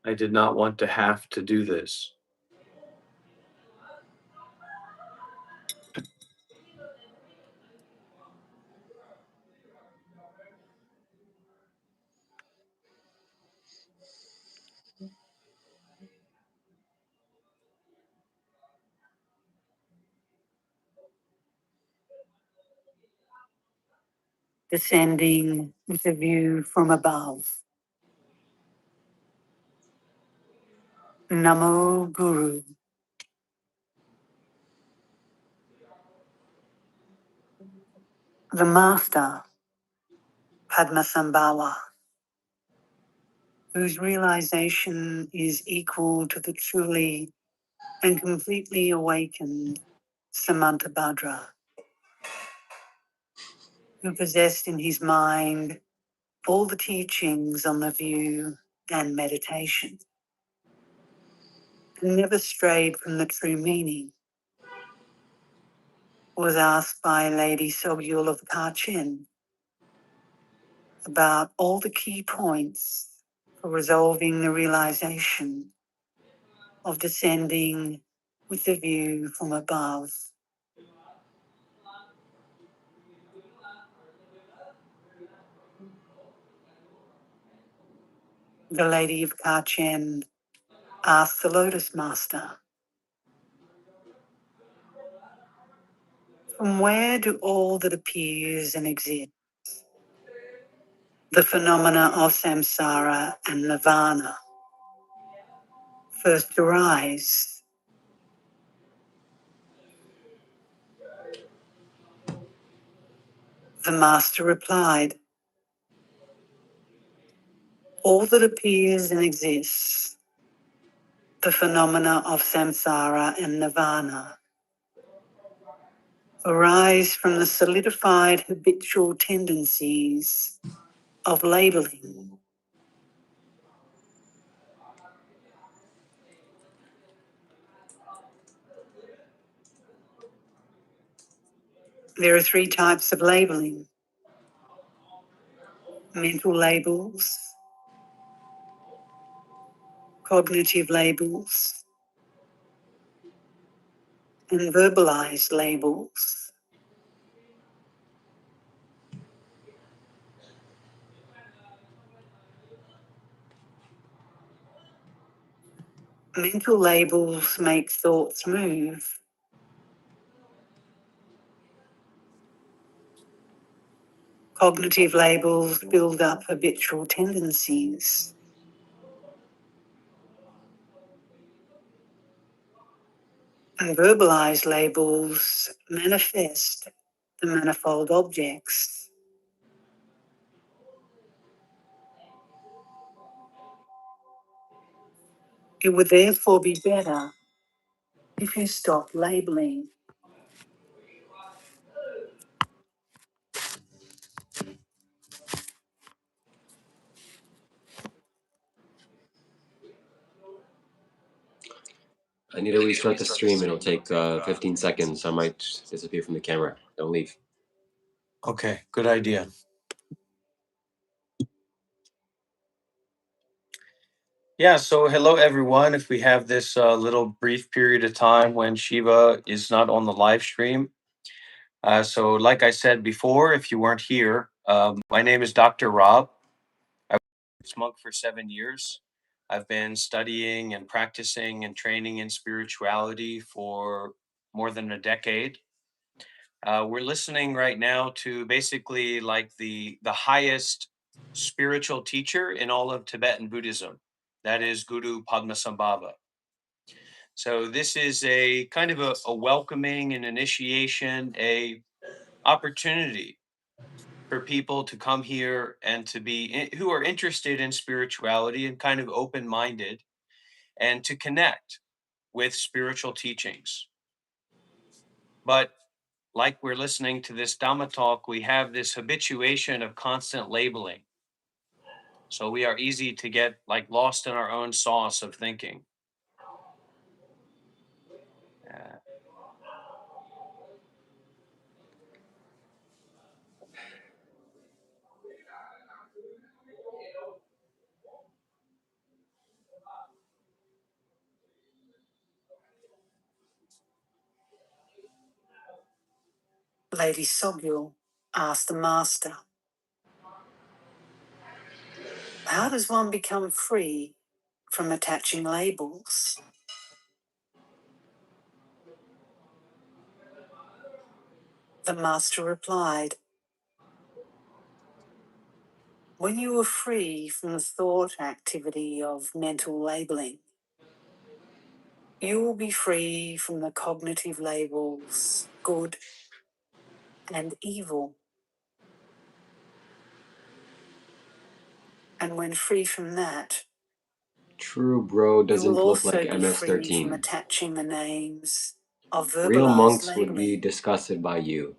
I did not want to have to do this. Descending with a view from above. Namo Guru. The Master Padmasambhava, whose realization is equal to the truly and completely awakened Samantabhadra, who possessed in his mind all the teachings on the view and meditation, and never strayed from the true meaning, was asked by Lady Sogyul of Kachin about all the key points for resolving the realization of descending with the view from above. The Lady of Kachin asked the Lotus Master, from where do all that appears and exists, the phenomena of samsara and nirvana, first arise? The Master replied, all that appears and exists, the phenomena of samsara and nirvana, arise from the solidified habitual tendencies of labeling. There are three types of labeling: mental labels, cognitive labels, and verbalized labels. Mental labels make thoughts move. Cognitive labels build up habitual tendencies. And verbalized labels manifest the manifold objects. It would therefore be better if you stop labeling. I need to restart the stream. It'll take 15 seconds. I might disappear from the camera. Don't leave. Okay, good idea. Yeah, so hello everyone. If we have this little brief period of time when Shiva is not on the live stream. So, like I said before, if you weren't here, my name is Dr. Rob. I was a monk for 7 years. I've been studying and practicing and training in spirituality for more than a decade. We're listening right now to basically like the highest spiritual teacher in all of Tibetan Buddhism. That is Guru Padmasambhava. So this is a kind of a welcoming and initiation, a opportunity for people to come here and to be who are interested in spirituality and kind of open-minded and to connect with spiritual teachings. But like we're listening to this Dhamma talk, we have this habituation of constant labeling. So we are easy to get like lost in our own sauce of thinking. Uh, Lady Sogyul asked the Master, how does one become free from attaching labels? The Master replied, when you are free from the thought activity of mental labeling, you will be free from the cognitive labels good and evil. And when free from that, True bro you will doesn't look also like be free from MS-13. attaching the names of Real verbalized monks would be labeling. disgusted by you.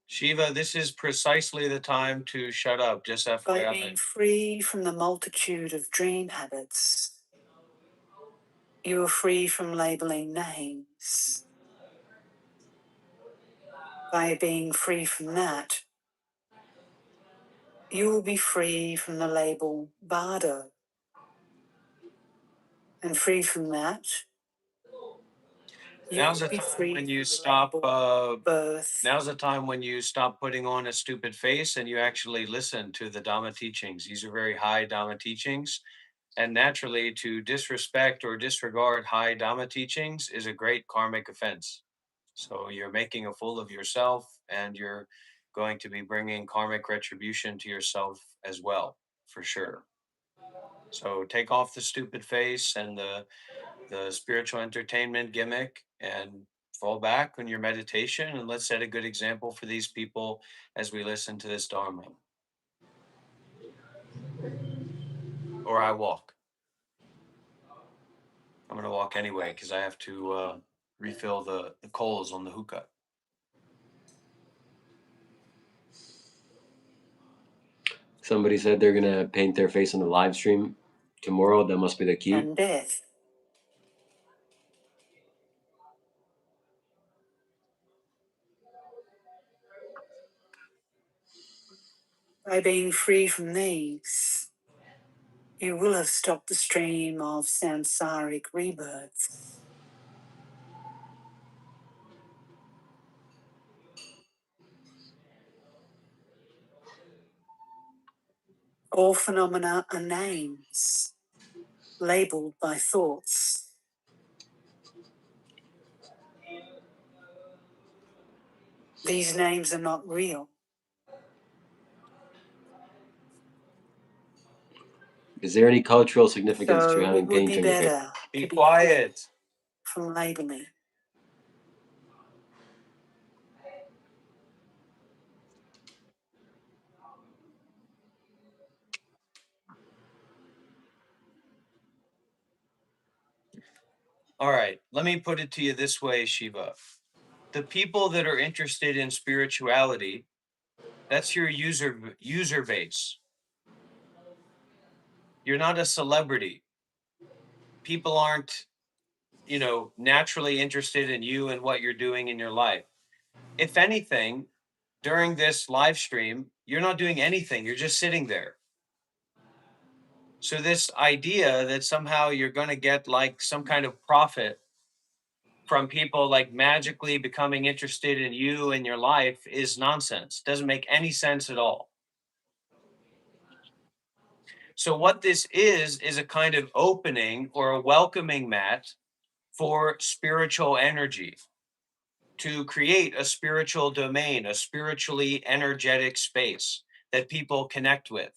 Shiva, this is precisely the time to shut up, just By FYI. being free from the multitude of dream habits, you are free from labeling names. By being free from that, you will be free from the label bardo. And free from that, Now's the time when you stop. birth. Now's the time when you stop putting on a stupid face and you actually listen to the Dhamma teachings. These are very high Dhamma teachings, and naturally, to disrespect or disregard high Dhamma teachings is a great karmic offense. So you're making a fool of yourself, and you're going to be bringing karmic retribution to yourself as well, for sure. So take off the stupid face and the spiritual entertainment gimmick and fall back on your meditation, and let's set a good example for these people as we listen to this Dharma. Or I walk. I'm going to walk anyway because I have to refill the coals on the hookah. Somebody said they're gonna paint their face on the live stream tomorrow. That must be the key. And death. By being free from these, you will have stopped the stream of samsaric rebirths. All phenomena are names, labeled by thoughts. These names are not real. Is there any cultural significance to So having it would paint be on your face? better Be to be quiet. from labeling. All right, let me put it to you this way, Shiva. The people that are interested in spirituality, that's your user base. You're not a celebrity. People aren't, naturally interested in you and what you're doing in your life. If anything, during this live stream, you're not doing anything. You're just sitting there. So this idea that somehow you're going to get like some kind of profit from people like magically becoming interested in you and your life is nonsense. Doesn't make any sense at all. So what this is a kind of opening or a welcoming mat for spiritual energy, to create a spiritual domain, a spiritually energetic space that people connect with.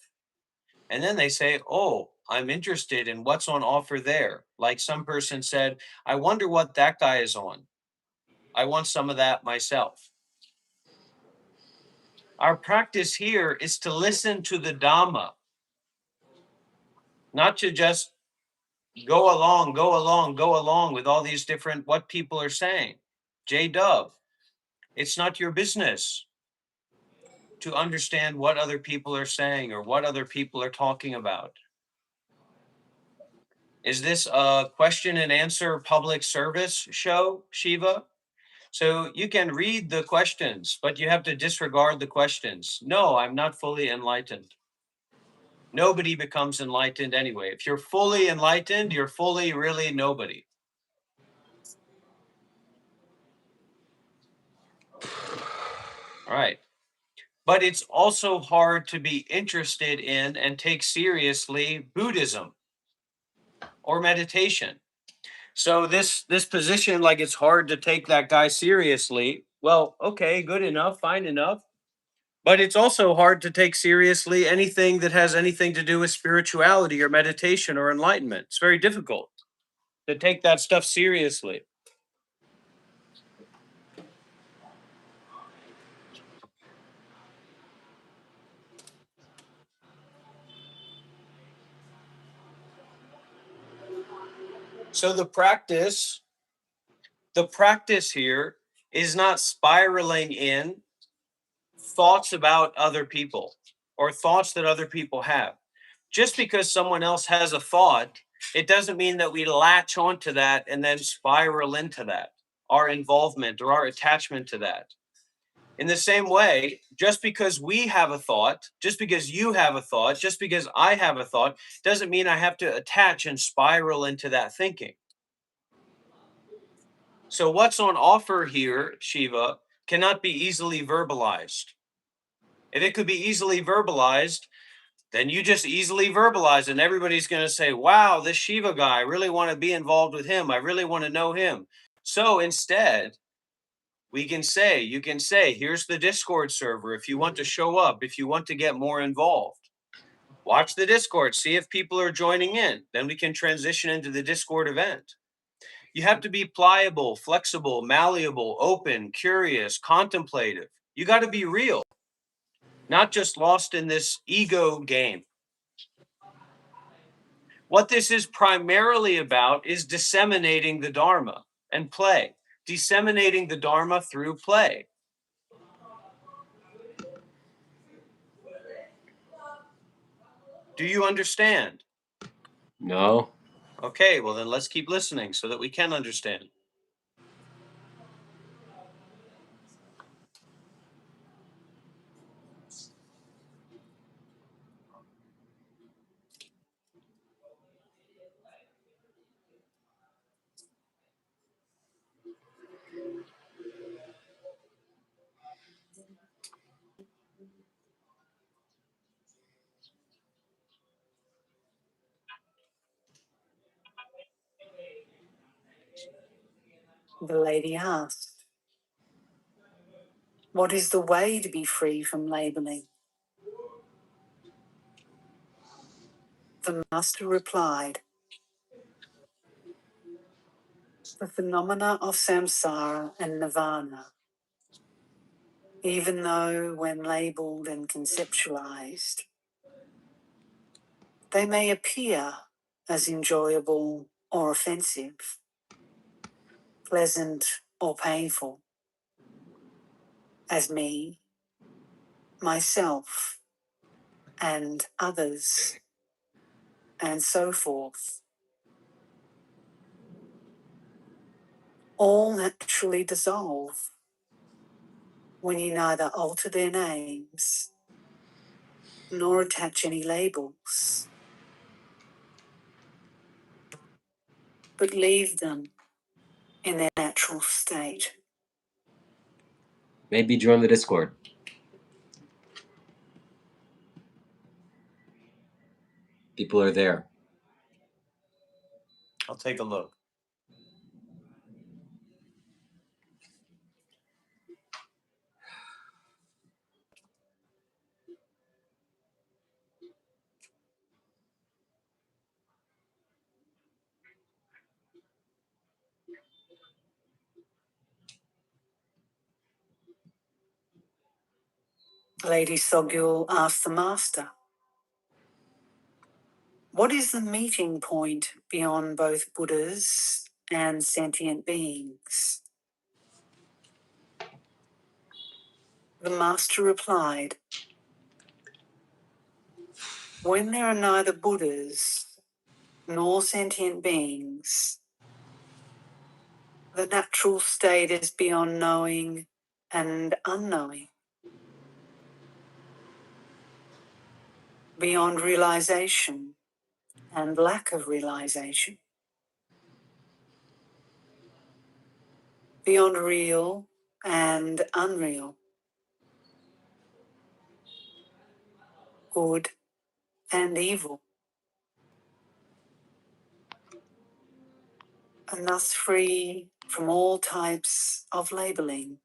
And then they say, oh, I'm interested in what's on offer there. Like some person said, I wonder what that guy is on. I want some of that myself. Our practice here is to listen to the Dhamma, not to just go along with all these different what people are saying. J Dub, it's not your business to understand what other people are saying or what other people are talking about. Is this a question and answer public service show, Shiva? So you can read the questions, but you have to disregard the questions. No, I'm not fully enlightened. Nobody becomes enlightened anyway. If you're fully enlightened, you're fully really nobody. All right. But it's also hard to be interested in and take seriously Buddhism or meditation. So this position, like it's hard to take that guy seriously. Well, okay, good enough, fine enough. But it's also hard to take seriously anything that has anything to do with spirituality or meditation or enlightenment. It's very difficult to take that stuff seriously. So the practice here is not spiraling in thoughts about other people or thoughts that other people have. Just because someone else has a thought, it doesn't mean that we latch onto that and then spiral into that, our involvement or our attachment to that. In the same way, just because we have a thought, just because you have a thought, just because I have a thought, doesn't mean I have to attach and spiral into that thinking. So, what's on offer here, Shiva, cannot be easily verbalized. If it could be easily verbalized, then you just easily verbalize, and everybody's going to say, wow, this Shiva guy, I really want to be involved with him. I really want to know him. So instead, you can say, here's the Discord server. If you want to show up, if you want to get more involved, watch the Discord, see if people are joining in. Then we can transition into the Discord event. You have to be pliable, flexible, malleable, open, curious, contemplative. You got to be real, not just lost in this ego game. What this is primarily about is disseminating the Dharma and play, disseminating the Dharma through play. Do you understand? No. Okay, well then let's keep listening so that we can understand. The lady asked, "What is the way to be free from labeling?" The master replied, "The phenomena of samsara and nirvana, even though when labeled and conceptualized, they may appear as enjoyable or offensive, pleasant or painful, as me, myself, and others, and so forth, all naturally dissolve when you neither alter their names nor attach any labels, but leave them in their natural state." Maybe join the Discord. People are there. I'll take a look. Lady Sogul asked the master, "What is the meeting point beyond both Buddhas and sentient beings?" The master replied, "When there are neither Buddhas nor sentient beings, the natural state is beyond knowing and unknowing, beyond realization and lack of realization, beyond real and unreal, good and evil, and thus free from all types of labeling."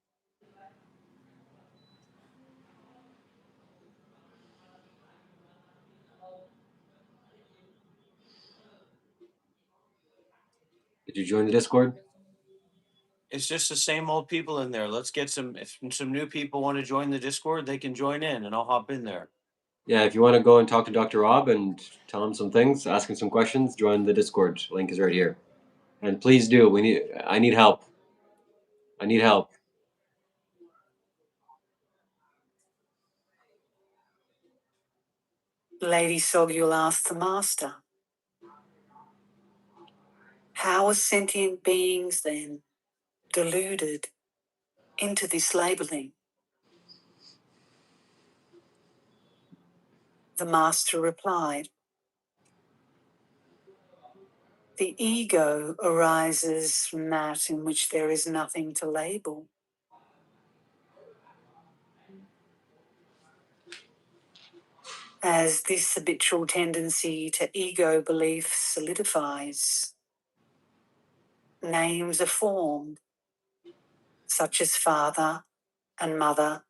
Did you join the Discord? It's just the same old people in there. Let's get if some new people want to join the Discord, they can join in and I'll hop in there. Yeah, if you want to go and talk to Dr. Rob and tell him some things, ask him some questions, join the Discord. Link is right here. And please do. I need help. I need help. Lady Sogul asked the master, how are sentient beings then deluded into this labeling? The master replied, the ego arises from that in which there is nothing to label. As this habitual tendency to ego belief solidifies, names are formed, such as father and mother,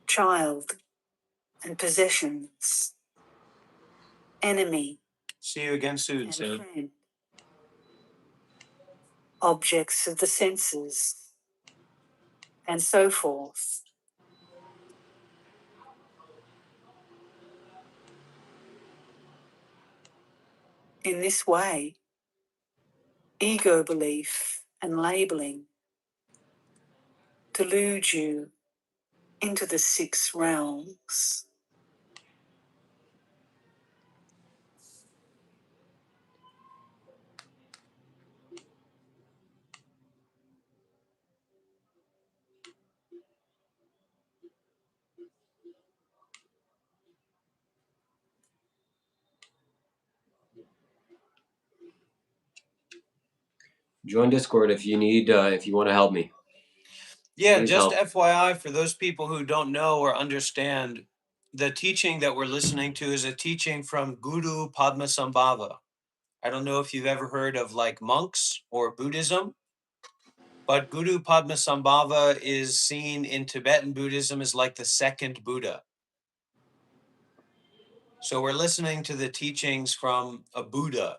child and possessions, enemy. See you again soon, and Sid. friend. Objects of the senses, and so forth. In this way, ego belief and labeling delude you into the 6 realms. Join Discord if you need. If you want to help me. Yeah, Please just help. FYI for those people who don't know or understand, the teaching that we're listening to is a teaching from Guru Padmasambhava. I don't know if you've ever heard of like monks or Buddhism, but Guru Padmasambhava is seen in Tibetan Buddhism as like the second Buddha. So we're listening to the teachings from a Buddha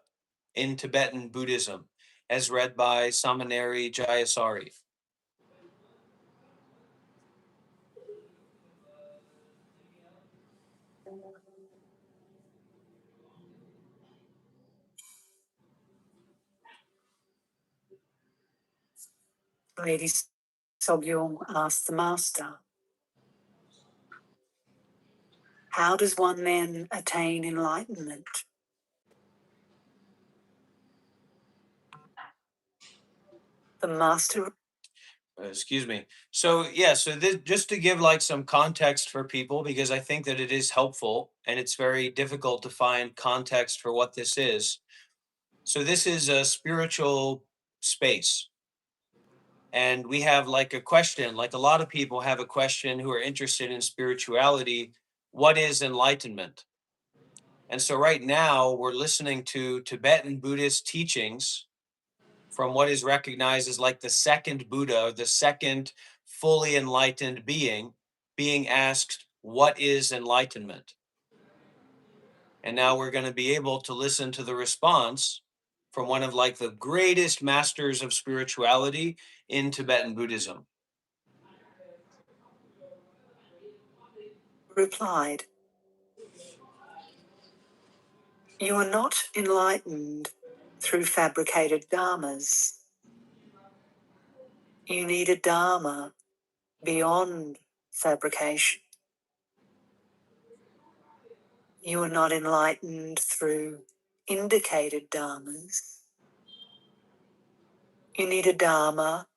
in Tibetan Buddhism, as read by Samaneri Jayasari. Lady Sogyal asked the master, how does one then attain enlightenment? The master. Excuse me. So yeah, so this, just to give like some context for people, because I think that it is helpful and it's very difficult to find context for what this is. So this is a spiritual space. And we have like a question, like a lot of people have a question who are interested in spirituality. What is enlightenment? And so right now we're listening to Tibetan Buddhist teachings from what is recognized as like the second Buddha, the second fully enlightened being asked, what is enlightenment? And now we're going to be able to listen to the response from one of like the greatest masters of spirituality in Tibetan Buddhism. Replied, you are not enlightened through fabricated dharmas. You need a dharma beyond fabrication. You are not enlightened through indicated dharmas. You need a dharma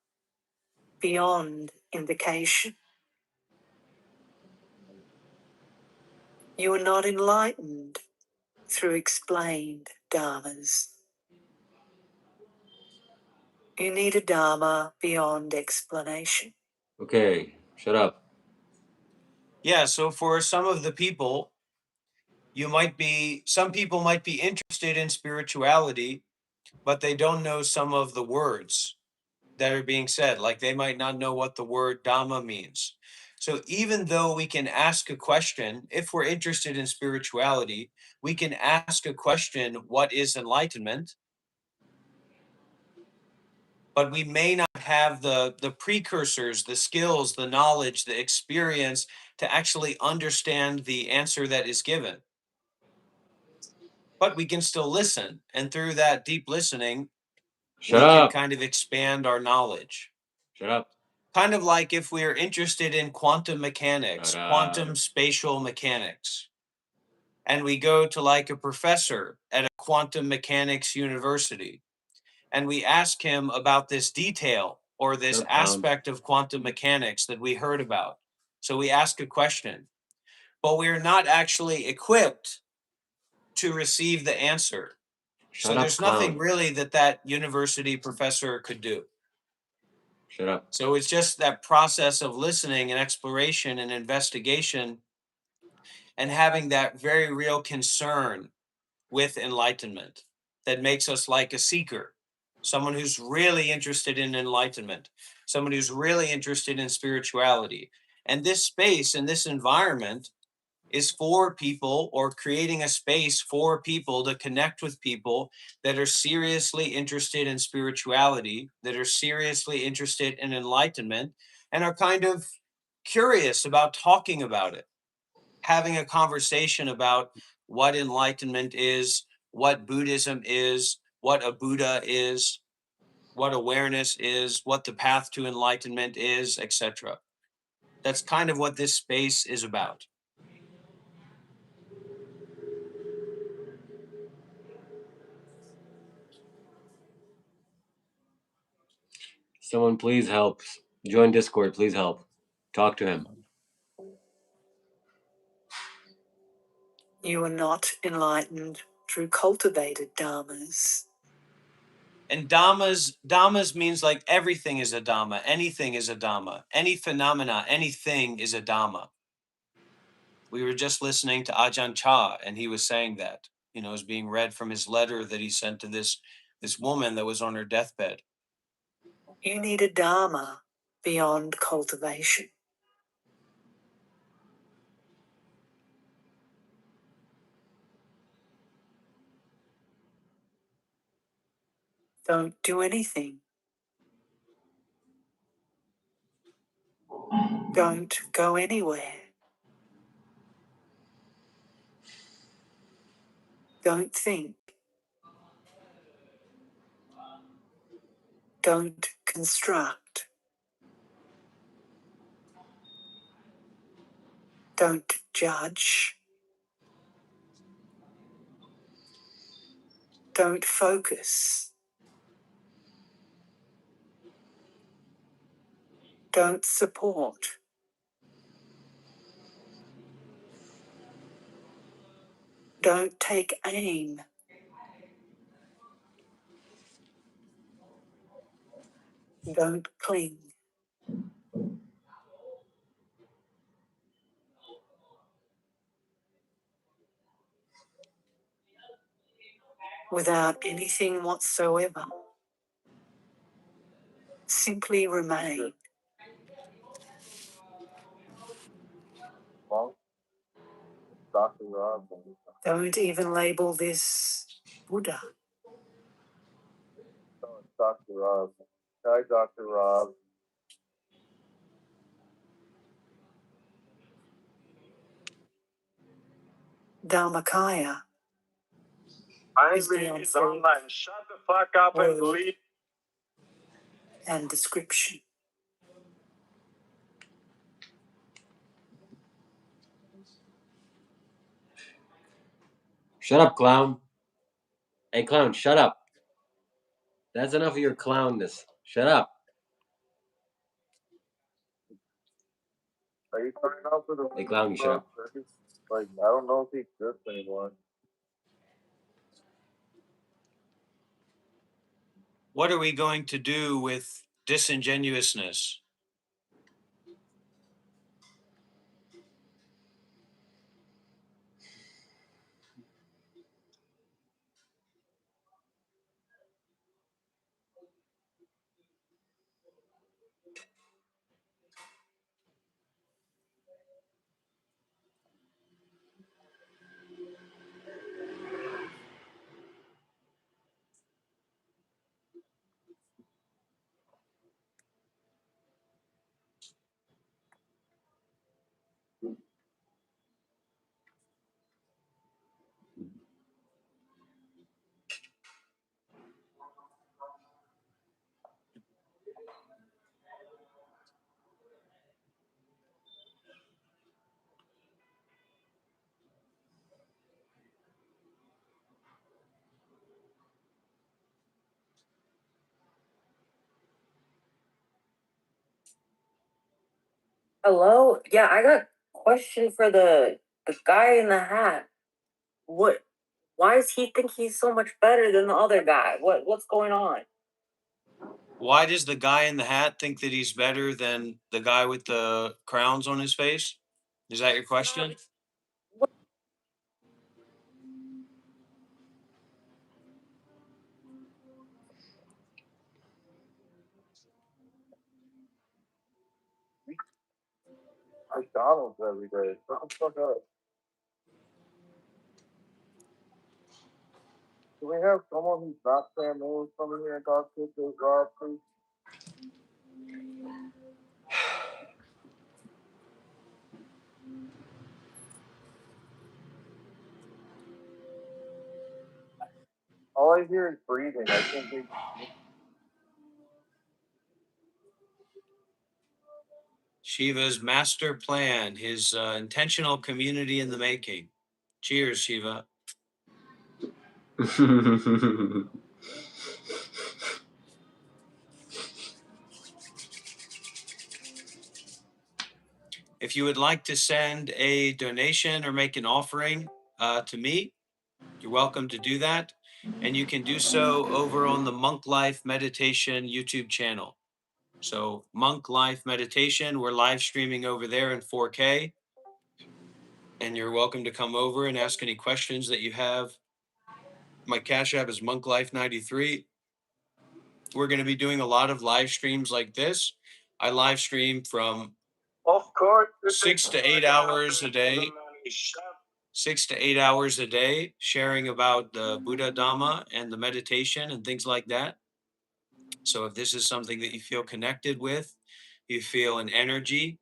beyond indication. You are not enlightened through explained dharmas. You need a dharma beyond explanation. Okay, shut up. Yeah, so for some of the people, some people might be interested in spirituality, but they don't know some of the words that are being said. Like they might not know what the word Dhamma means. So even though we can ask a question, if we're interested in spirituality, we can ask a question, what is enlightenment? But we may not have the precursors, the skills, the knowledge, the experience to actually understand the answer that is given. But we can still listen. And through that deep listening, Shut we up. can kind of expand our knowledge. Shut up. Kind of like if we're interested in quantum mechanics, Shut up. quantum spatial mechanics, and we go to like a professor at a quantum mechanics university, and we ask him about this detail or this Shut up, clown. aspect of quantum mechanics that we heard about. So we ask a question, but we're not actually equipped to receive the answer. Shut So up, there's clown. nothing really that university professor could do. Shut up. So it's just that process of listening and exploration and investigation and having that very real concern with enlightenment that makes us like a seeker, someone who's really interested in enlightenment, someone who's really interested in spirituality. And this space and this environment is for people, or creating a space for people to connect with people that are seriously interested in spirituality, that are seriously interested in enlightenment, and are kind of curious about talking about it, having a conversation about what enlightenment is, what Buddhism is, what a Buddha is, what awareness is, what the path to enlightenment is, etc. That's kind of what this space is about. Someone please help. Join Discord, please help. Talk to him. You are not enlightened through cultivated dharmas. And dhammas means like everything is a dhamma, anything is a dhamma, any phenomena, anything is a dhamma. We were just listening to Ajahn Chah, and he was saying that, it was being read from his letter that he sent to this woman that was on her deathbed. You need a dharma beyond cultivation. Don't do anything. Don't go anywhere. Don't think. Don't construct. Don't judge. Don't focus. Don't support. Don't take aim. Don't cling. Without anything whatsoever. Simply remain. Dr. Rob. Don't even label this Buddha. Oh, it's Dr. Rob. Hi, Dr. Rob. Dharmakaya is the answer online. Shut the fuck up and word leave. and description. Shut up, clown. Hey, clown, shut up. That's enough of your clownness. Shut up. Are you trying out for the Hey, clown, you shut up. Like, I don't know if he exists anymore. What are we going to do with disingenuousness? Hello? Yeah, I got a question for the guy in the hat. What? Why does he think he's so much better than the other guy? What's going on? Why does the guy in the hat think that he's better than the guy with the crowns on his face? Is that your question? McDonald's every day. Shut the fuck up. Can we have someone who's not Sam Moon come in here and talk to us, Rob, please? All I hear is breathing. I can't think. Shiva's master plan, his intentional community in the making. Cheers, Shiva. If you would like to send a donation or make an offering to me, you're welcome to do that. And you can do so over on the Monk Life Meditation YouTube channel. So, Monk Life Meditation, we're live streaming over there in 4K. And you're welcome to come over and ask any questions that you have. My Cash App is Monk Life 93. We're going to be doing a lot of live streams like this. I live stream from Of course. 6 to 8 hours a day. 6 to 8 hours a day, sharing about the Buddha Dhamma and the meditation and things like that. So if this is something that you feel connected with, you feel an energy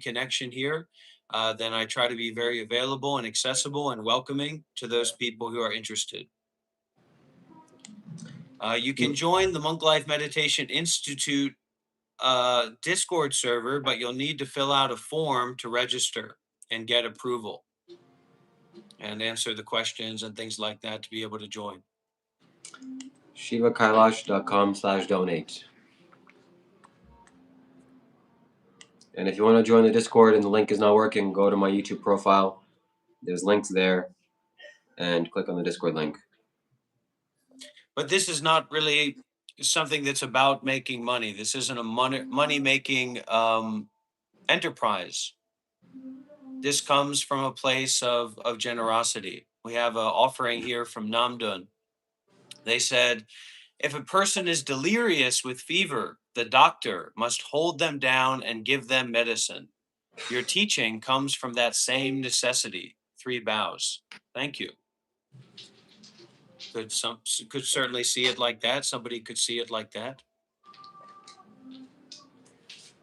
connection here, then I try to be very available and accessible and welcoming to those people who are interested. You can join the Monk Life Meditation Institute Discord server, but you'll need to fill out a form to register and get approval and answer the questions and things like that to be able to join. ShivaKailash.com/donate. And if you want to join the Discord and the link is not working, go to my YouTube profile. There's links there and click on the Discord link. But this is not really something that's about making money. This isn't a money-making enterprise. This comes from a place of generosity. We have an offering here from Namdun. They said, if a person is delirious with fever, the doctor must hold them down and give them medicine. Your teaching comes from that same necessity. 3 bows. Thank you. Could certainly see it like that. Somebody could see it like that.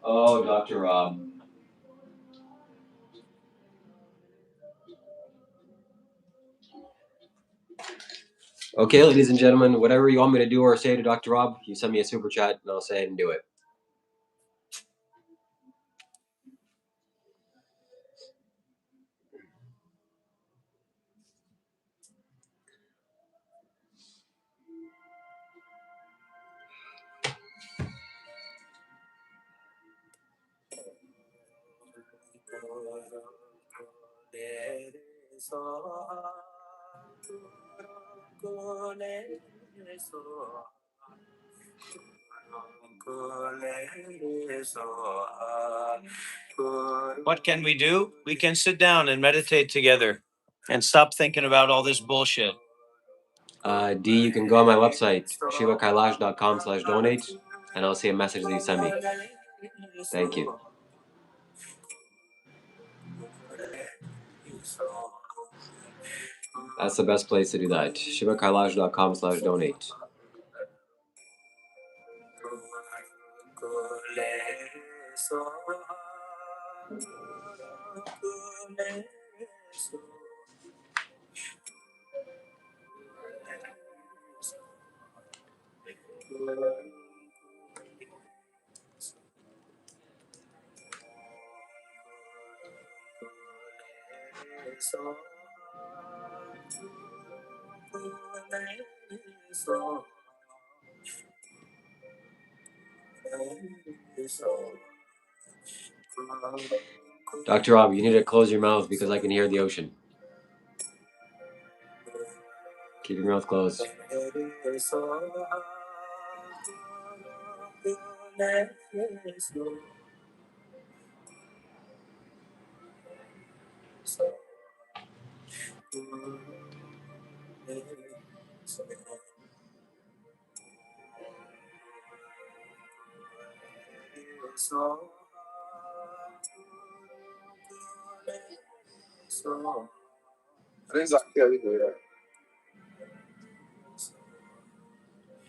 Oh, Dr. Rob. Okay, ladies and gentlemen, whatever you want me to do or say to Dr. Rob, you send me a super chat and I'll say it and do it. What can we do? We can sit down and meditate together and stop thinking about all this bullshit. D, you can go on my website, ShivaKailash.com/donate, and I'll see a message that you send me. Thank you. That's the best place to do that. ShivaKailash.com/donate. Dr. Rob, you need to close your mouth because I can hear the ocean. Keep your mouth closed.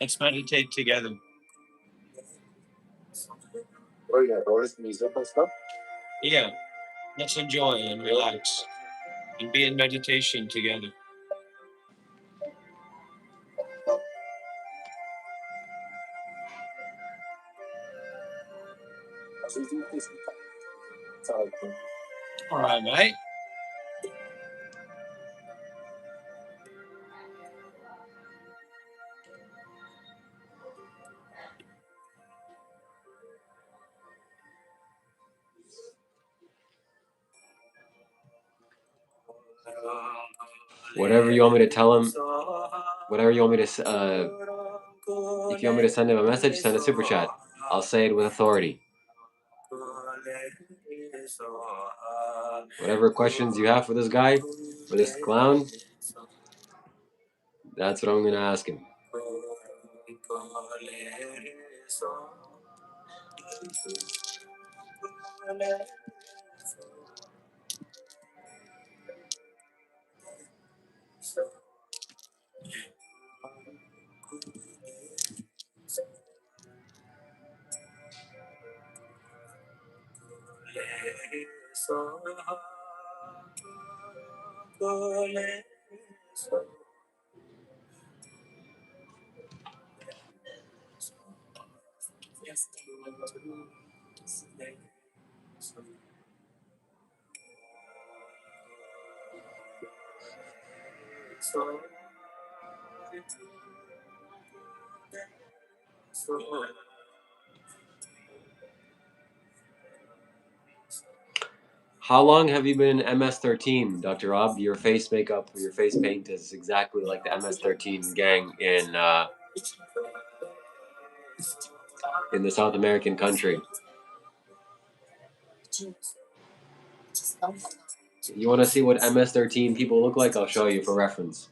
Let's meditate together. Oh yeah, there's music and stuff. Yeah, let's enjoy and relax and be in meditation together. All right, mate. Whatever you want me to tell him, whatever you want me to, if you want me to send him a message, send a super chat. I'll say it with authority. Whatever questions you have for this guy, for this clown, that's what I'm going to ask him. How long have you been in MS-13, Dr. Rob? Your face makeup, your face paint is exactly like the MS-13 gang in the South American country. You want to see what MS-13 people look like? I'll show you for reference.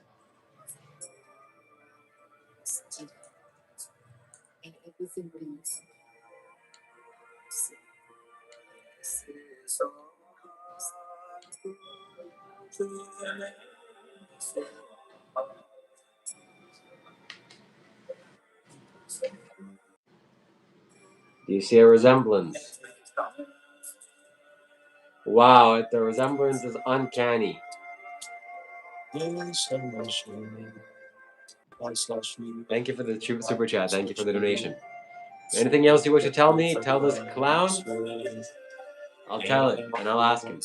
Do you see a resemblance? Wow, the resemblance is uncanny. Thank you for the super chat. Thank you for the donation. Anything else you wish to tell me? Tell this clown? I'll tell it, and I'll ask him.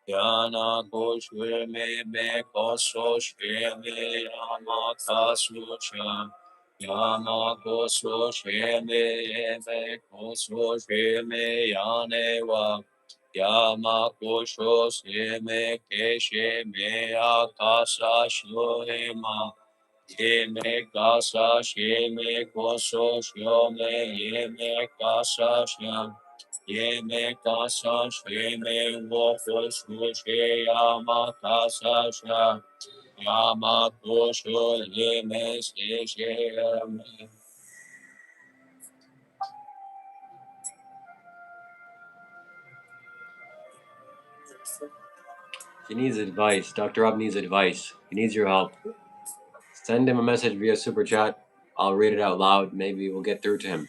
Yana Koshwe me Koso Sheme Yama Kasucha Yama Koso Sheme Koso Sheme Yanewa Yama Kosho Sheme Kesheme Akasa Shoema Yeme Kasa Sheme Koso Shome Yeme Kasa Shem ye me kasa she me wo fo shu she yama kasa sha yama ko shu ye me she yama. He needs advice. Dr. Rob needs advice. He needs your help. Send him a message via super chat. I'll read it out loud. Maybe we'll get through to him.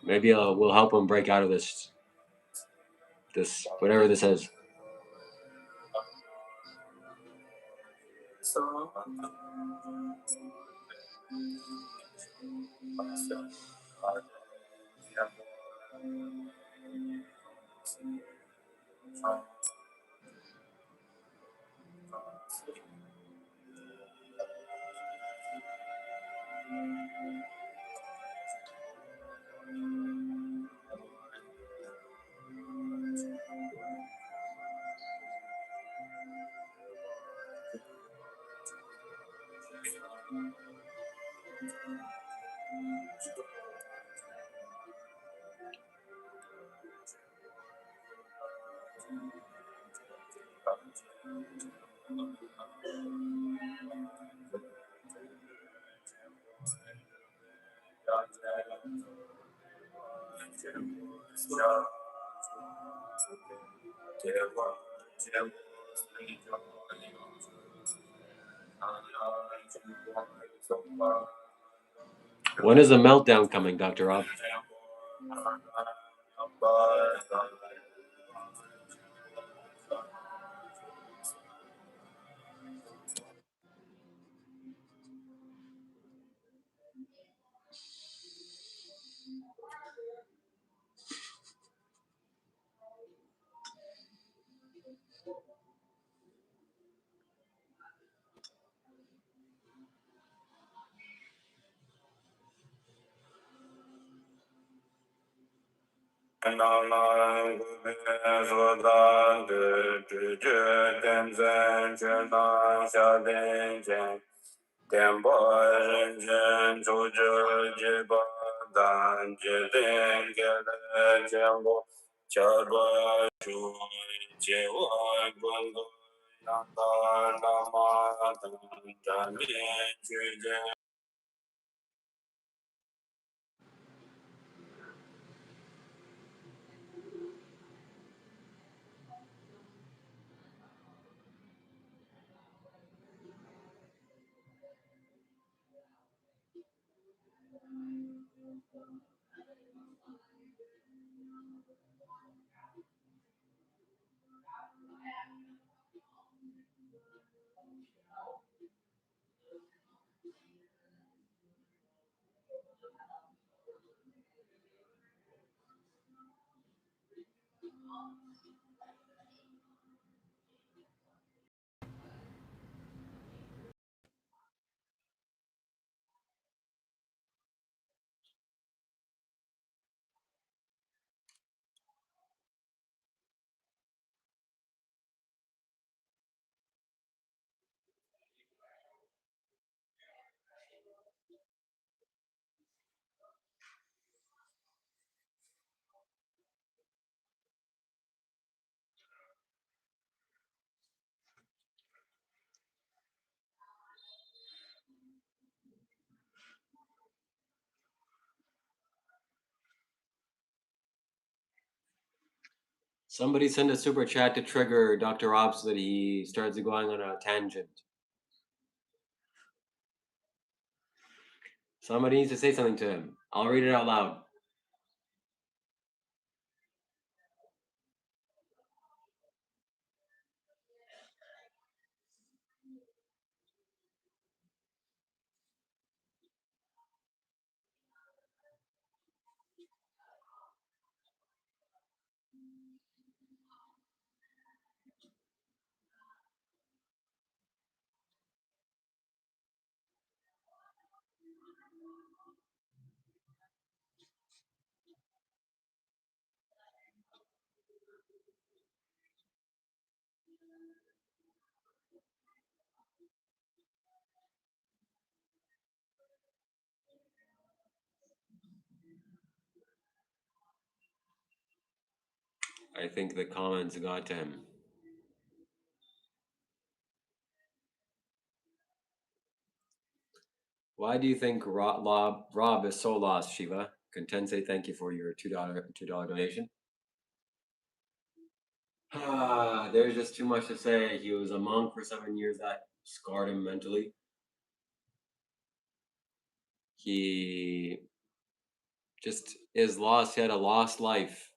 Maybe we'll help him break out of this whatever this is. When is the meltdown coming, Dr. Rob? Somebody send a super chat to trigger Dr. Rob so that he starts going on a tangent. Somebody needs to say something to him. I'll read it out loud. I think the comments got to him. Why do you think Rob is so lost, Shiva? Content say thank you for your $2 donation. There's just too much to say. He was a monk for 7 years. That scarred him mentally. He just is lost. He had a lost life.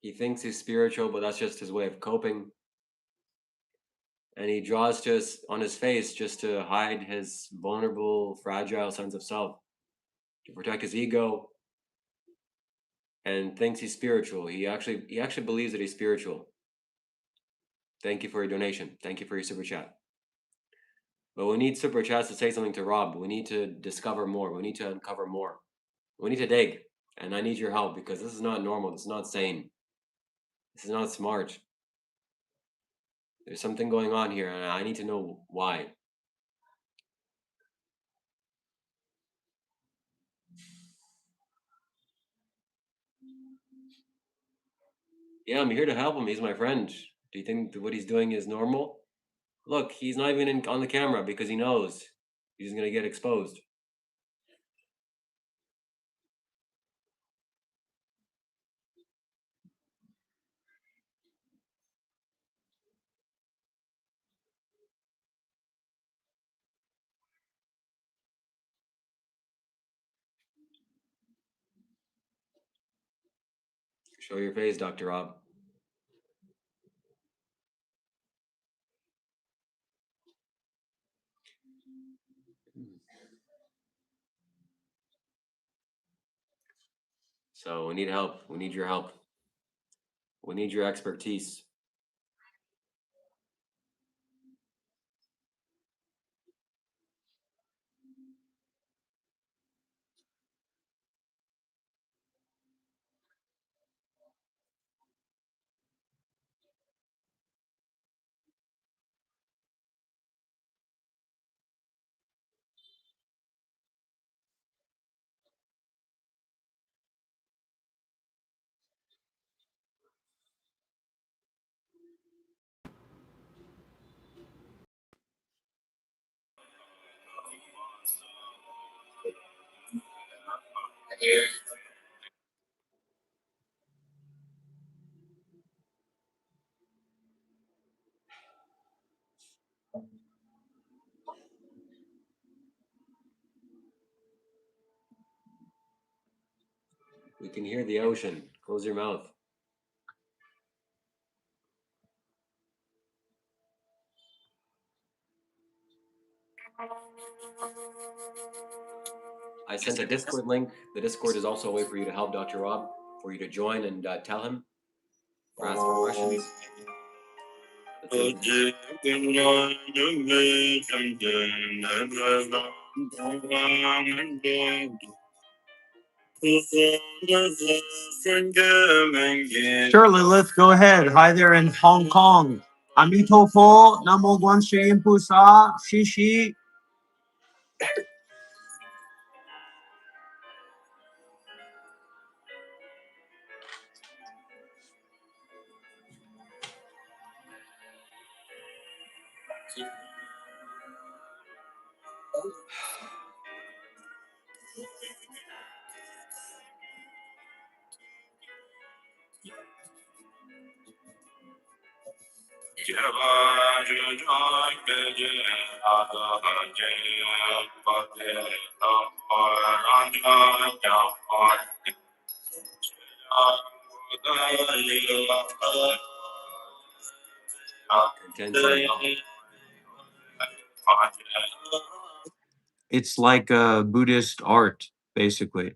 He thinks he's spiritual, but that's just his way of coping. And he draws just on his face just to hide his vulnerable, fragile sense of self, to protect his ego, and thinks he's spiritual. He actually believes that he's spiritual. Thank you for your donation. Thank you for your super chat. But we need super chats to say something to Rob. We need to discover more. We need to uncover more. We need to dig. And I need your help because this is not normal. This is not sane. This is not smart. There's something going on here, and I need to know why. Yeah, I'm here to help him. He's my friend. Do you think that what he's doing is normal? Look, he's not even on the camera because he knows he's going to get exposed. Show your face, Dr. Rob. So we need help. We need your help. We need your expertise. We can hear the ocean. Close your mouth. I sent a Discord link. The Discord is also a way for you to help Dr. Rob, for you to join and tell him, or ask him questions. Sure, Lilith, go ahead. Hi there in Hong Kong. Amitofo, Namo Guanxi Impusa, Shishi. It's like a Buddhist art, basically.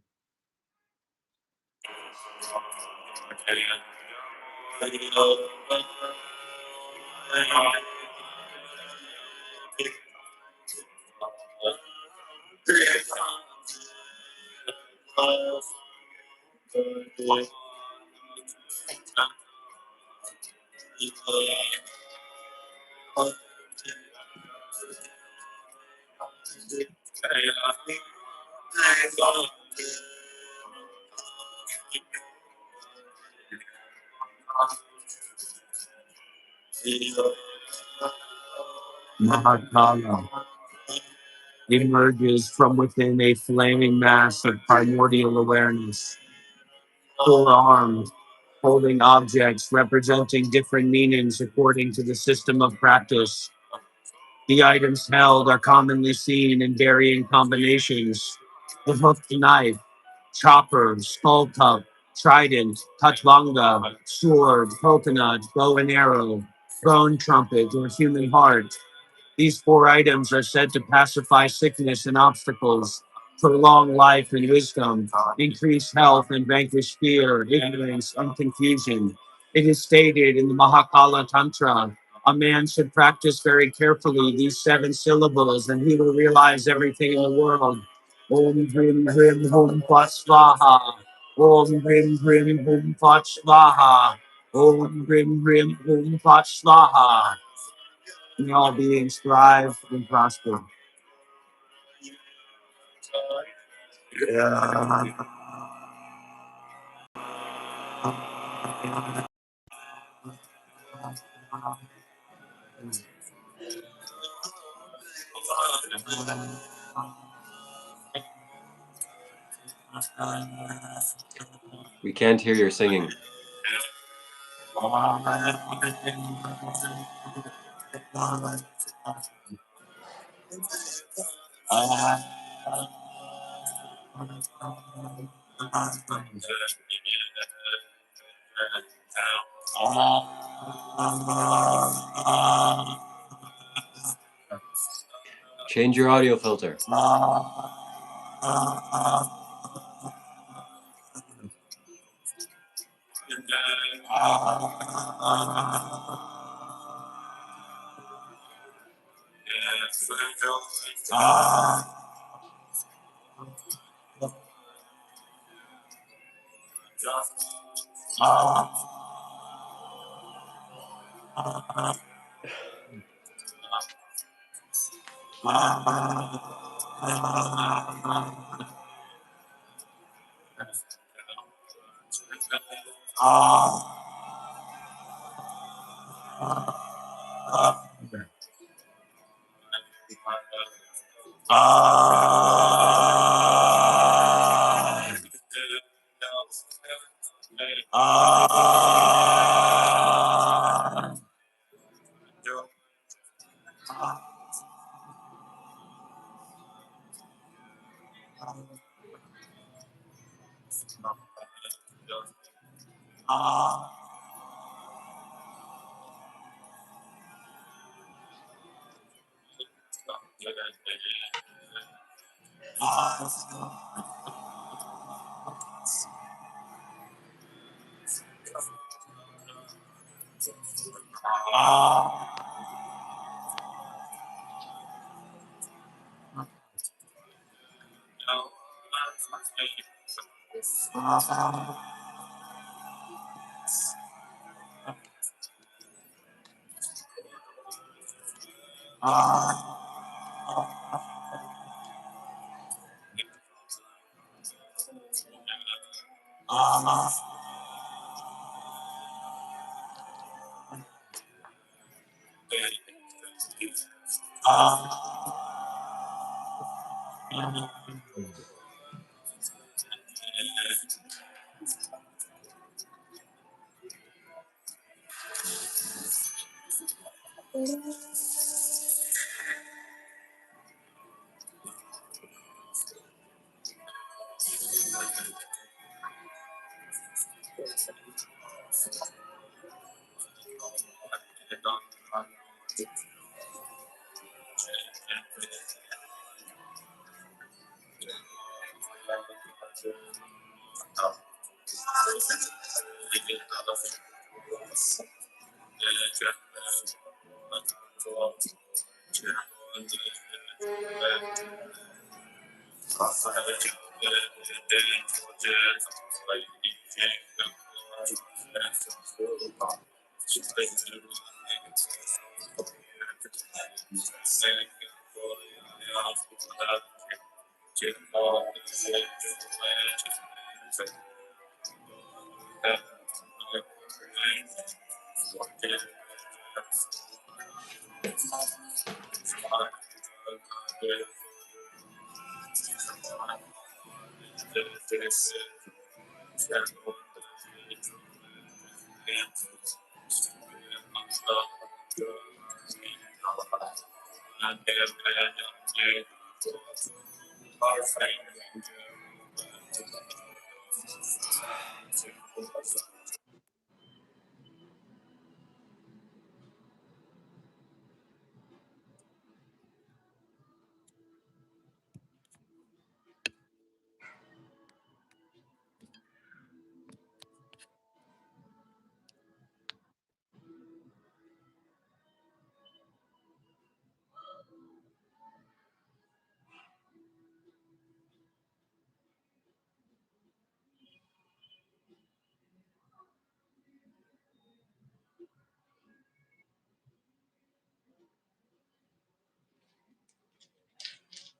Mahakala emerges from within a flaming mass of primordial awareness, four-armed, holding objects representing different meanings according to the system of practice. The items held are commonly seen in varying combinations: the hooked knife, chopper, skull cup, trident, tatvanga, sword, coconut, bow and arrow, bone trumpet, or human heart. These four items are said to pacify sickness and obstacles, prolong life and wisdom, increase health and vanquish fear, ignorance, and confusion. It is stated in the Mahakala Tantra, a man should practice very carefully these seven syllables and he will realize everything in the world. Om Hrim Hrim Hum Fat Svaha. Om Hrim Hrim Hum Fat Svaha. Om Hrim Hrim Hum Fat Svaha. May all beings thrive and prosper. We can't hear your singing. Change your audio filter.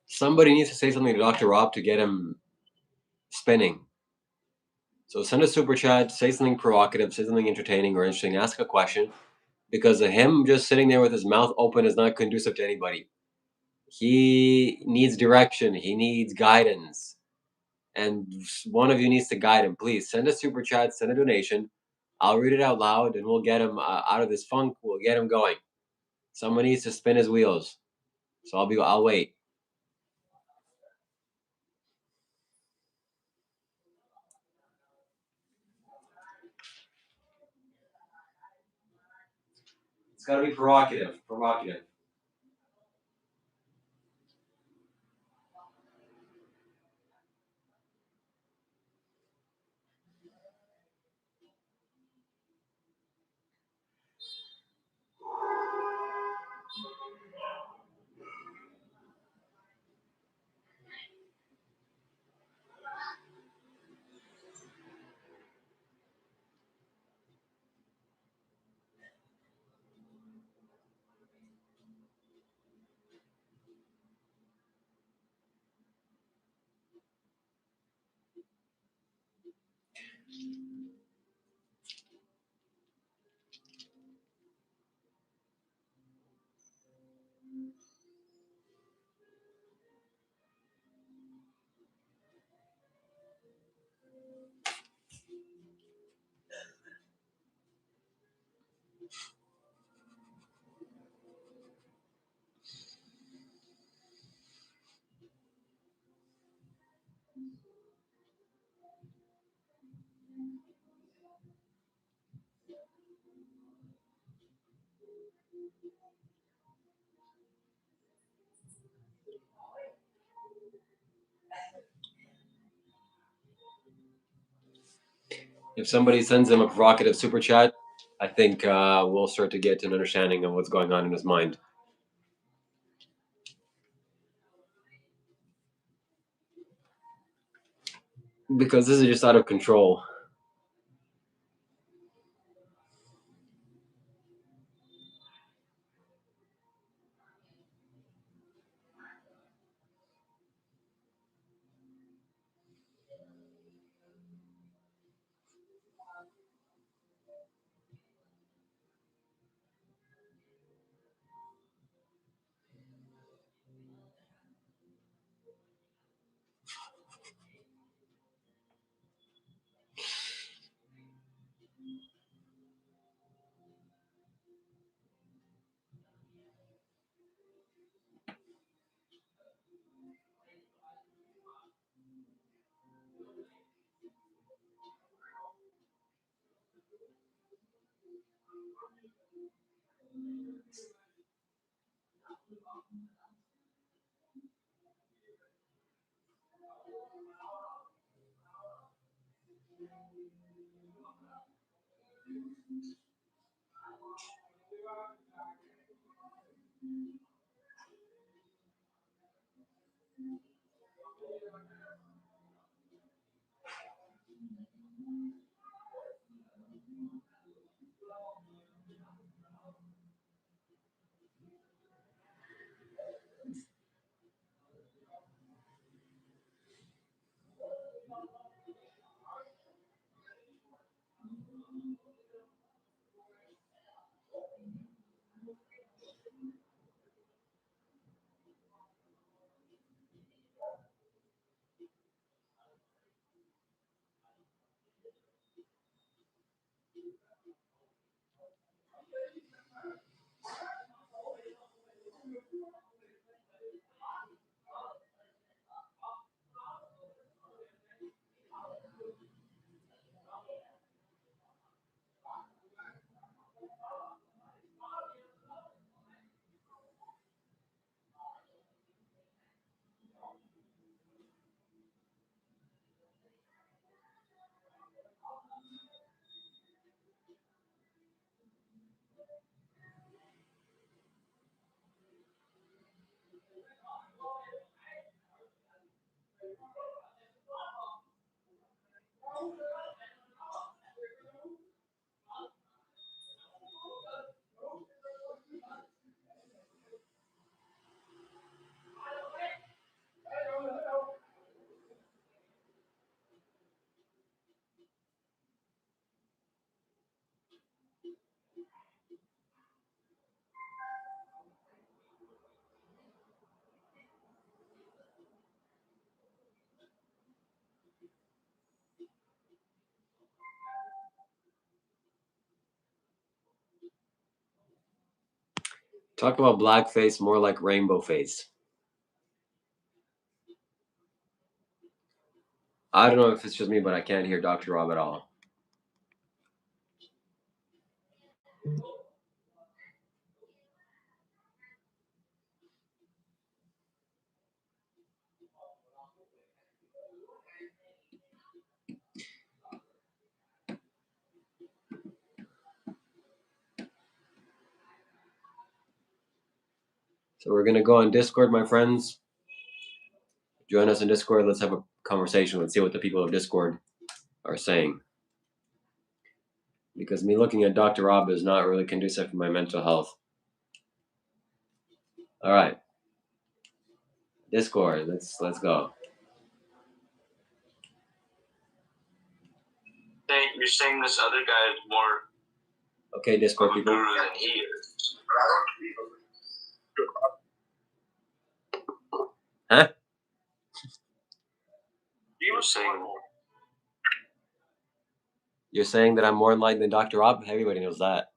Somebody needs to say something to Dr. Rob to get him spinning. So send a super chat, say something provocative, say something entertaining or interesting, ask a question. Because him just sitting there with his mouth open is not conducive to anybody. He needs direction. He needs guidance. And one of you needs to guide him. Please send a super chat, send a donation. I'll read it out loud and we'll get him out of this funk. We'll get him going. Someone needs to spin his wheels. So I'll wait. It's got to be provocative. Provocative. If somebody sends him a provocative super chat, I think we'll start to get an understanding of what's going on in his mind. Because this is just out of control. Talk about blackface, more like rainbow face. I don't know if it's just me, but I can't hear Dr. Rob at all. So we're going to go on Discord, my friends. Join us in Discord. Let's have a conversation. Let's see what the people of Discord are saying. Because me looking at Dr. Rob is not really conducive for my mental health. All right. Discord, let's go. You're saying this other guy is more Okay, Discord of a people. guru than he is. Huh? He was saying You're saying that I'm more enlightened than Dr. Rob? Everybody knows that.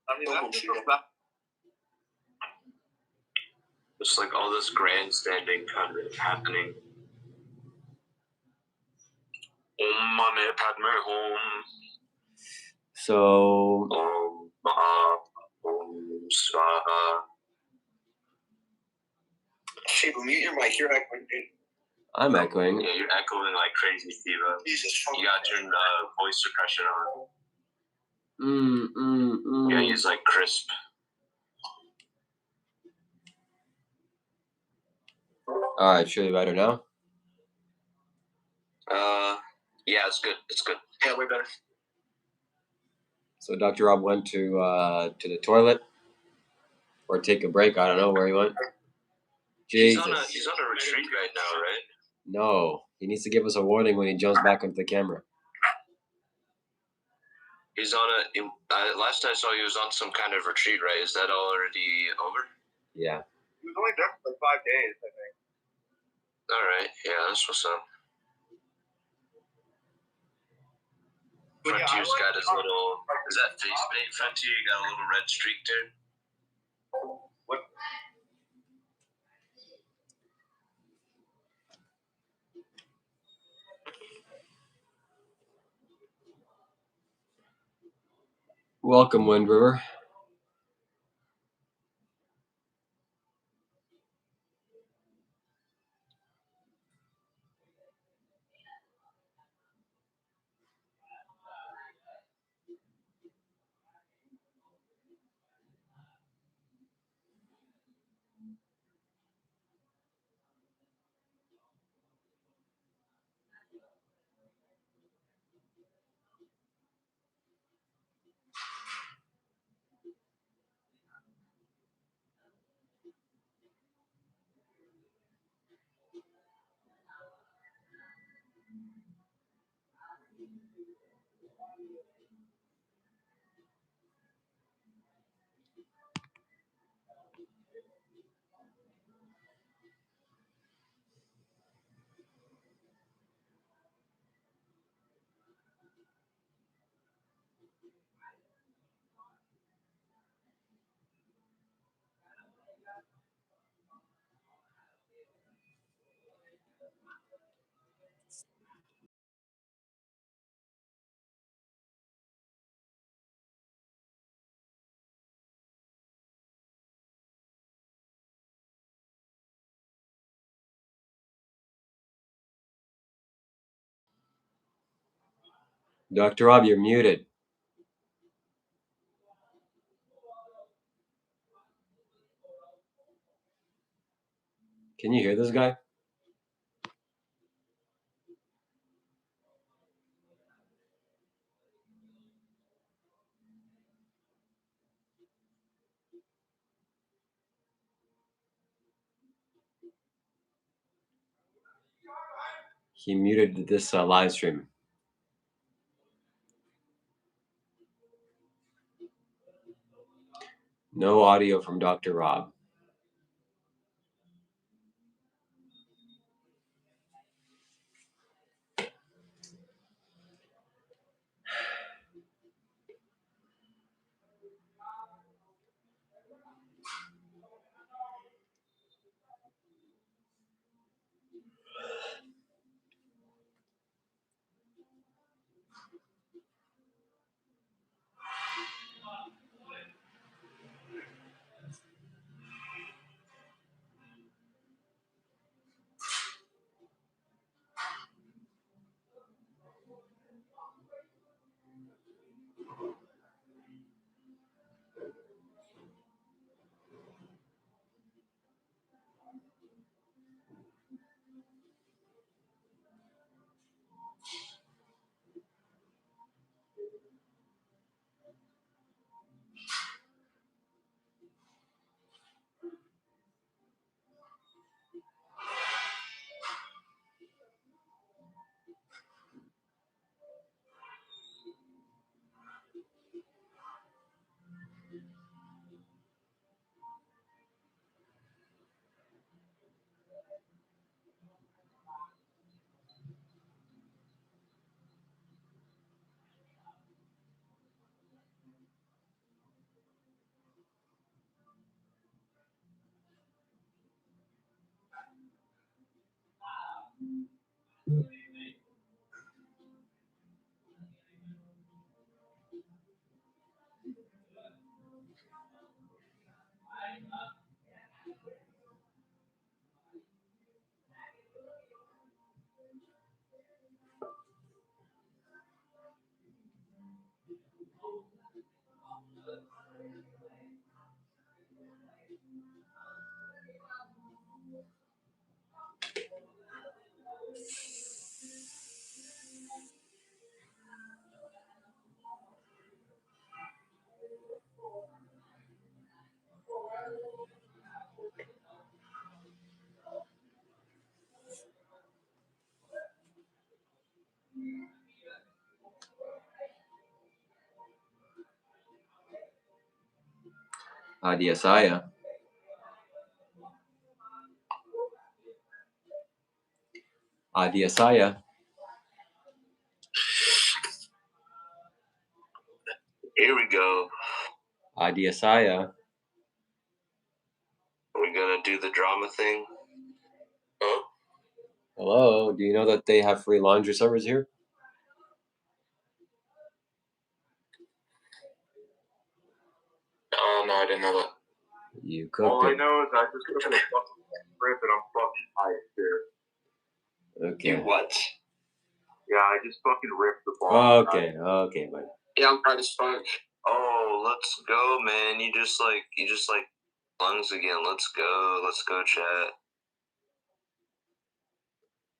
I mean, that's just like all this grandstanding kind of happening. Om Mane Padme Hum. So Om Maha Om Swaha. Shiva, mute your mic. You're echoing, dude. I'm echoing. Yeah, you're echoing like crazy, Shiva. You gotta turn voice suppression on. Yeah, he's like crisp. All right, surely better now. Yeah, it's good. It's good. Yeah, way better. So Dr. Rob went to the toilet or take a break. I don't know where he went. Jesus. He's on a retreat right now, right? No, he needs to give us a warning when he jumps back onto the camera. He's on last I saw he was on some kind of retreat, right? Is that already over? Yeah. He was only there for like 5 days, I think. All right. Yeah, that's what's up. Frontier's got his little. Is that face paint, Frontier? You got a little red streak there? What? Welcome, Wind River. Dr. Rob, you're muted. Can you hear this guy? He muted this live stream. No audio from Dr. Rob. Adiasaya. Adiasaya. Here we go. Adiasaya. Are we gonna do the drama thing? Huh? Hello, do you know that they have free laundry service here? Oh no, I didn't know that. You cooked All I it. know is I just took a fucking trip and I'm fucking high as shit. Okay. You what? Yeah, I just fucking ripped the ball. Okay, buddy. Yeah, I'm hard as fuck. Oh, let's go, man. You just like lungs again. Let's go, chat.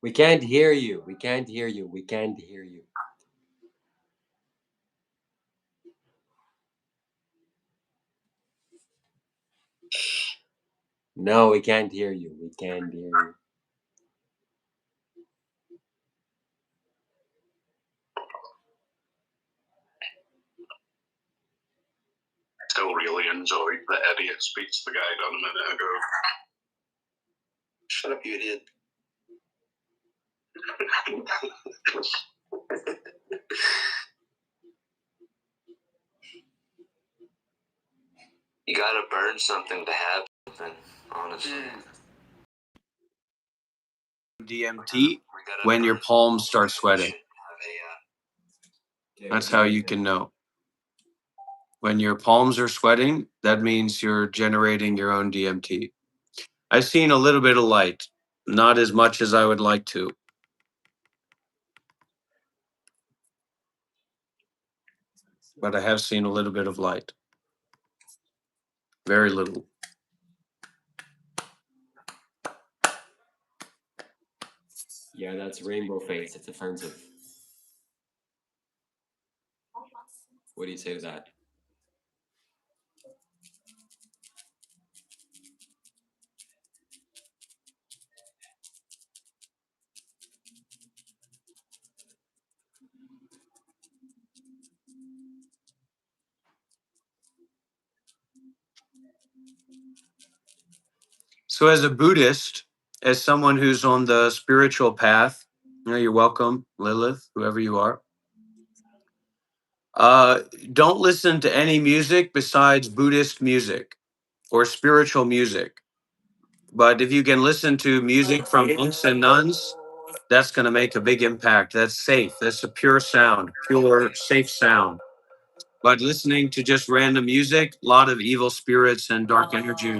We can't hear you. We can't hear you. We can't hear you. No, we can't hear you. We can't hear you. Still really enjoyed the idiot speech the guy done a minute ago. Shut up, you idiot. You gotta burn something to have something, honestly. DMT when your palms start sweating. That's how you can know. When your palms are sweating, that means you're generating your own DMT. I've seen a little bit of light, not as much as I would like to. But I have seen a little bit of light. Very little. Yeah, that's rainbow face. It's offensive. What do you say to that? So as a Buddhist, as someone who's on the spiritual path, you're welcome, Lilith, whoever you are. Don't listen to any music besides Buddhist music or spiritual music. But if you can listen to music from monks and nuns, that's going to make a big impact. That's safe. That's a pure sound, pure, safe sound. But listening to just random music, a lot of evil spirits and dark energy.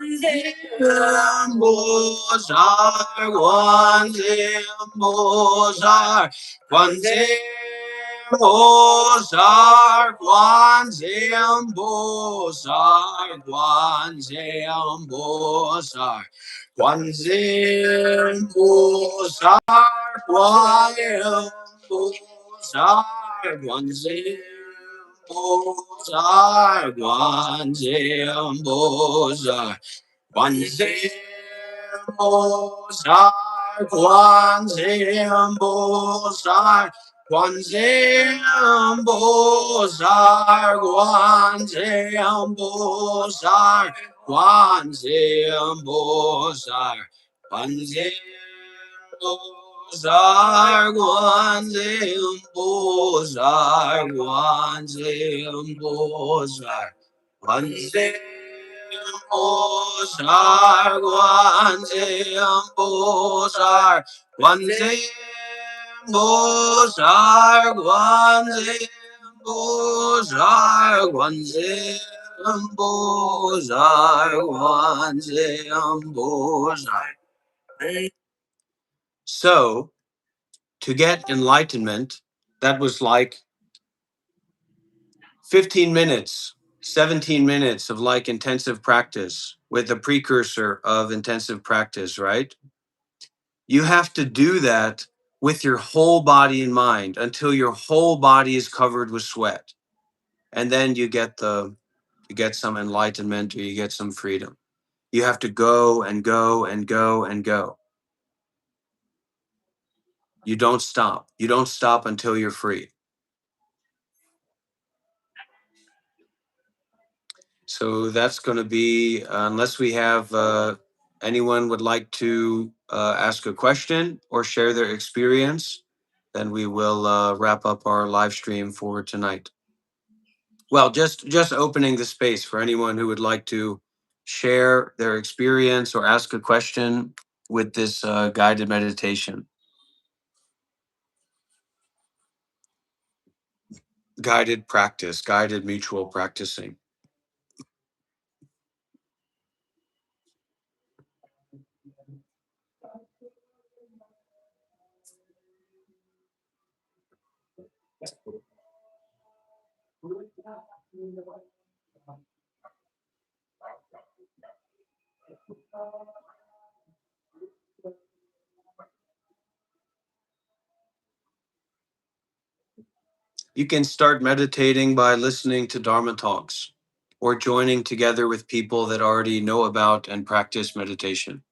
Zembozar, Guan Zembozar, Guan Zembozar, Guan Zembozar, Guan Zembozar, Guan Zembozar, Guan Zembozar, Guan Zembozar, Guan Zembozar. Guanzimosar, Guanzimosar, Guanzimosar, Guanzimosar, Guanzimosar, Guanzimosar, Guanzimosar, Guanzimosar, Guanzimosar, Guanzimosar, Guanzimosar, Guanzimosar, Guanzimosar, Guanzimosar. So, to get enlightenment, that was like 15 minutes, 17 minutes of like intensive practice with a precursor of intensive practice, right? You have to do that with your whole body in mind until your whole body is covered with sweat. And then you get some enlightenment, or you get some freedom. You have to go and go and go and go. You don't stop. You don't stop until you're free. So that's going to be, unless we have anyone would like to ask a question or share their experience, then we will wrap up our live stream for tonight. Well, just opening the space for anyone who would like to share their experience or ask a question with this guided meditation, guided practice, guided mutual practicing. You can start meditating by listening to Dharma talks or joining together with people that already know about and practice meditation.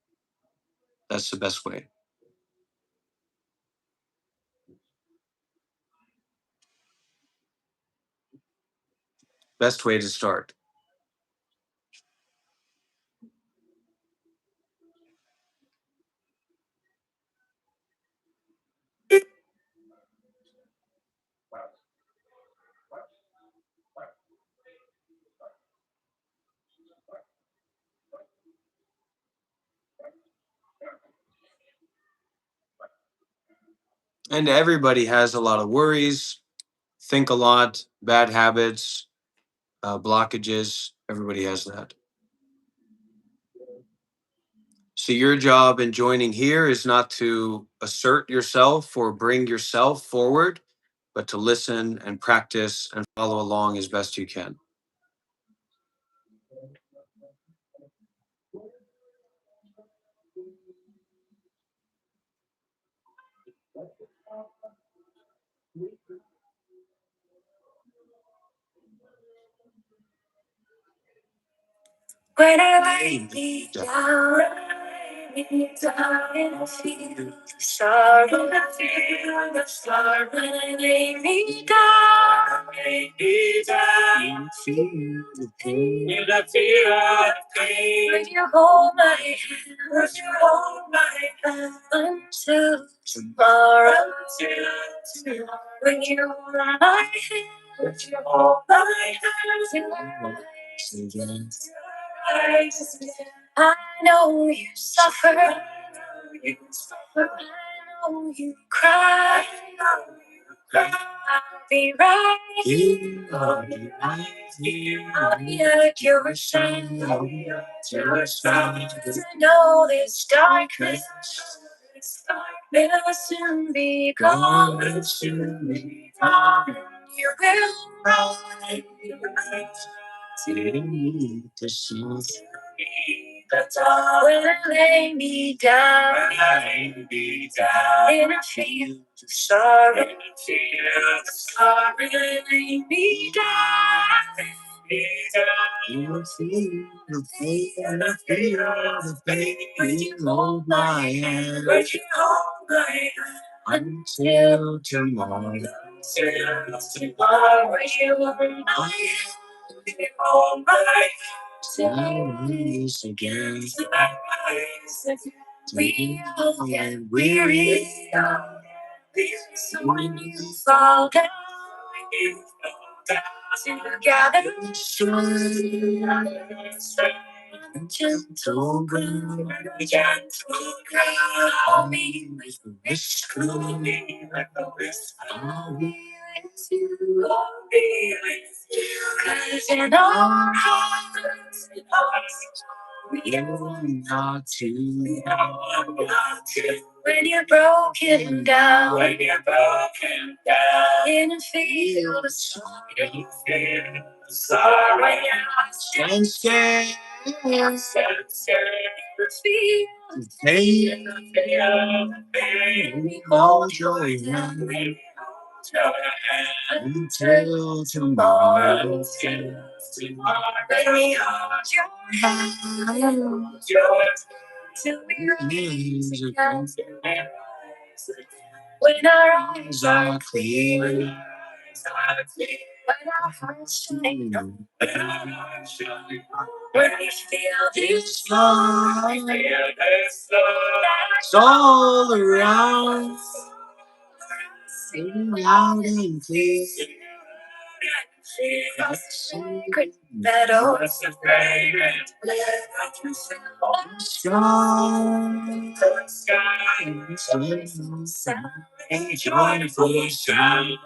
That's the best way. Best way to start. And everybody has a lot of worries, think a lot, bad habits, blockages. Everybody has that. So your job in joining here is not to assert yourself or bring yourself forward, but to listen and practice and follow along as best you can. When I lay me down, I lay me down and feel sorrow. I feel the sorrow. When I lay me down and feel the pain. Feel the fear of pain. When you hold my hand, when you hold my hand until tomorrow. Until tomorrow. When you hold my hand, when you hold my hand till I rise again. I know you suffer. I know you cry. I'll be right here. I'll be right here. I'll be at your side. I'll be at your side. 'Cause I know this darkness will soon be gone. Will soon be gone. You will rise to meet the sun. When I lay me down, in a field of sorrow, lay me down. You will feel the pain, and I feel the pain. When you hold my hand, until tomorrow. Until tomorrow, you will my rise again. We all get weary. So when you fall down, together gentle ground, I'll be with the whisper. I'll be with you. 'Cause in our hearts, we want not to. When you're broken down, in a field of sorrow, when you're lost and scared, in a field of pain, we hold your hand until tomorrow. Let me hold your hand till we rise again. When our eyes are clear, when our hearts shine, when we feel this love, it's all around, sing loud and clear. The sacred meadows, sound, a joyful sound.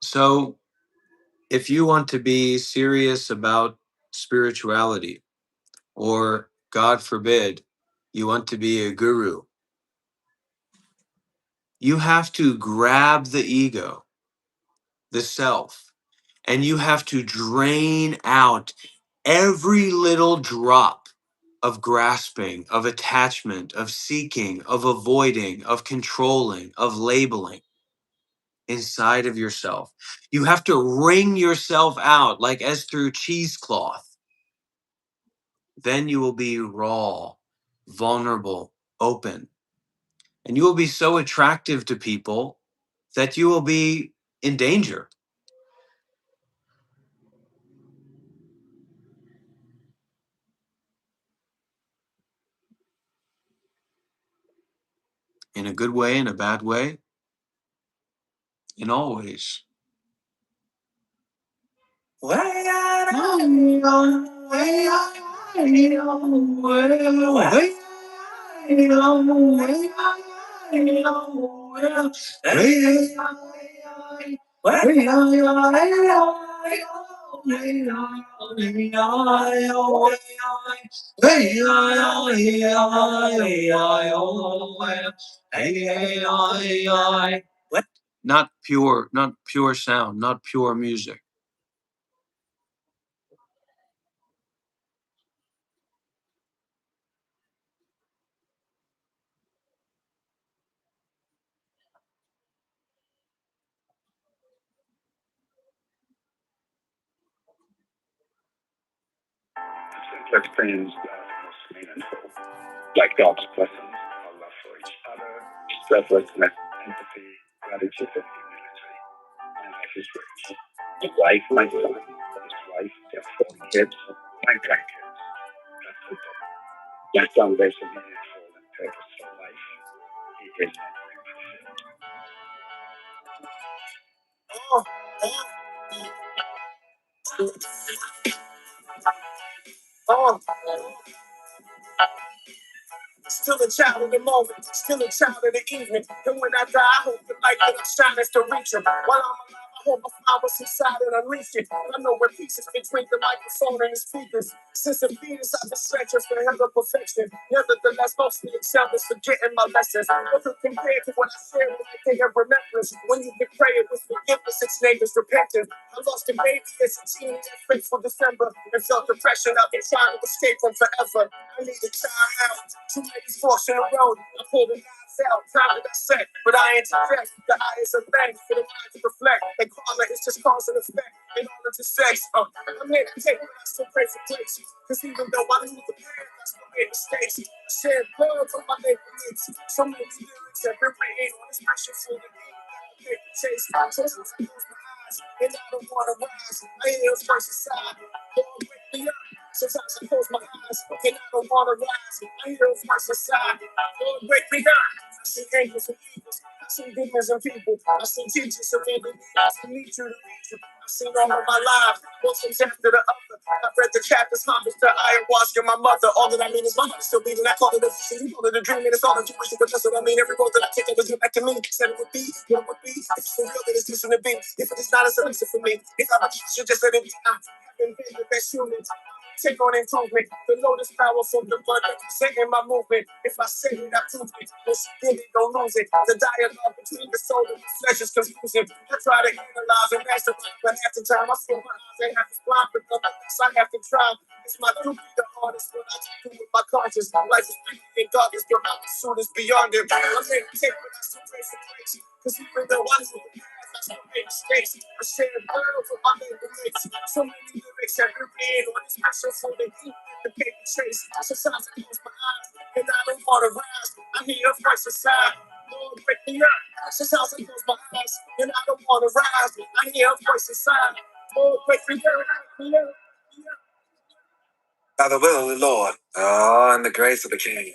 So, if you want to be serious about spirituality, or God forbid, you want to be a guru, you have to grab the ego, the self, and you have to drain out every little drop of grasping, of attachment, of seeking, of avoiding, of controlling, of labeling inside of yourself. You have to wring yourself out like as through cheesecloth. Then you will be raw, vulnerable, open. And you will be so attractive to people that you will be in danger. In a good way, in a bad way, in all ways. Not pure sound, not pure music. Such friends are most meaningful. Like God's blessings, our love for each other, selflessness, empathy, gratitude, and humility. My life is rich. Your wife, my son, his wife, their 4 kids, my grandkids. That's the book. My son lives a meaningful and purposeful life. He is my dream fulfilled. Still a child in the moment, still a child in the evening. And when I die, I hope the light that I shine is to reach him. While I'm alive, I hope my flowers inside and unleash it. I know where pieces between the microphone and the speakers. Since the fetus, I've been searching for hell of perfection. Nevertheless, mostly excel is forgetting my lessons. Nothing compared to what I shared when I think of remembrance. When you can pray it with forgiveness, its name is repentance. I lost a baby as a teen in fateful December and felt depression. I've been trying to escape from forever. I need a time out. Too many forks in the road. I pulled the knives out. Time to dissect, but I ain't direct. The eye is a bank for the mind to reflect. And karma is just cause and effect in order to sex. I'm here to take, but I still pray for grace. Cause even though I knew the path, I still made mistakes. I shed blood for my neighborhoods. So many lyrics have been written on this pressure for the game. Chase, sometimes I close my eyes and I don't wanna rise. I hear a voice inside. Lord, wake me up. Sometimes I close my eyes and I don't wanna rise. I hear a voice inside. Lord, wake me up. I see angels and evils. I see demons and people. I see teachers and people. I see need you to read you. I've seen all of my life, one thing's after the other. I've read the chapters, homage to ayahuasca, my mother. All that I mean is my heart still beating. I call it a vision, you call it a dream, and it's all that you wish, but that's what I mean. Every road that I take, always get back to me. Said it would be, what it would be. If it's for real, then it's just gonna be. If it is not, it's a lesson for me. If I'm a teacher, just let it be. I haven't been the best human. Take on improvement. The lotus power from the blood representing my movement. If I say it, I prove it. Once you get it, don't lose it. The dialogue between the soul and the flesh is confusing. I try to analyze and mastermind, but half the time I feel my eyes ain't half as blind, but nonetheless I have to try. It's my duty, the hardest what I can do with my conscience. Life is bigger than darkness, but my pursuit is beyond it. I'm here to take what I still pray for grace. Cause even though I knew the past, I still made mistakes. I share the world for my neighborhoods. So many lyrics have been written on this special for the heat and the paper chase. Sometimes I close my eyes and I don't wanna rise. I hear your voice inside. Lord, wake me up. Sometimes I close my eyes and I don't wanna rise. I hear a voice inside. Lord, wake me up. Wake me up. By the will of the Lord, and the grace of the King.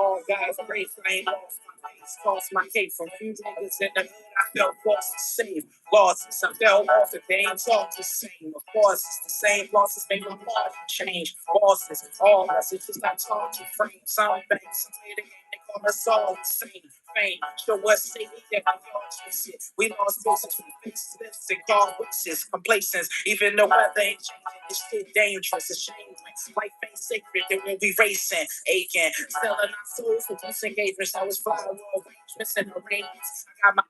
Oh, God's grace, I ain't lost my face. Lost my case from few niggas in the hood. I felt lost to save. Losses, I fell off if they ain't talk the same. Of course, it's the same losses make my heart change. Bosses, all messages I talk to frame. Some banks, some play the game, they call us all the same. Fame, show us safety that we all chase it. We lost faces, we face this, and God wishes, complacent. Even though weather ain't changing, this shit dangerous. It's shameless. Life ain't sacred, then we'll be racing, aching. Selling our souls for peace engagements. I was flying world arrangements and arrangements. I got my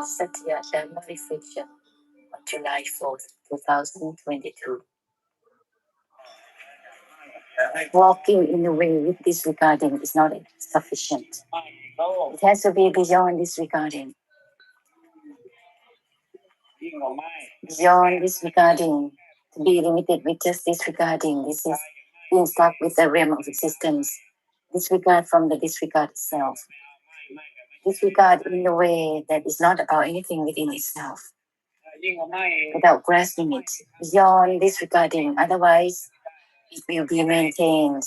Satya Dharma Reflection on July 4th, 2022. Walking in a way with disregarding is not sufficient. It has to be beyond disregarding. Beyond disregarding, to be limited with just disregarding, this is being stuck with the realm of existence. Disregard from the disregard itself. Disregard in a way that is not about anything within itself, without grasping it. Beyond disregarding, otherwise it will be maintained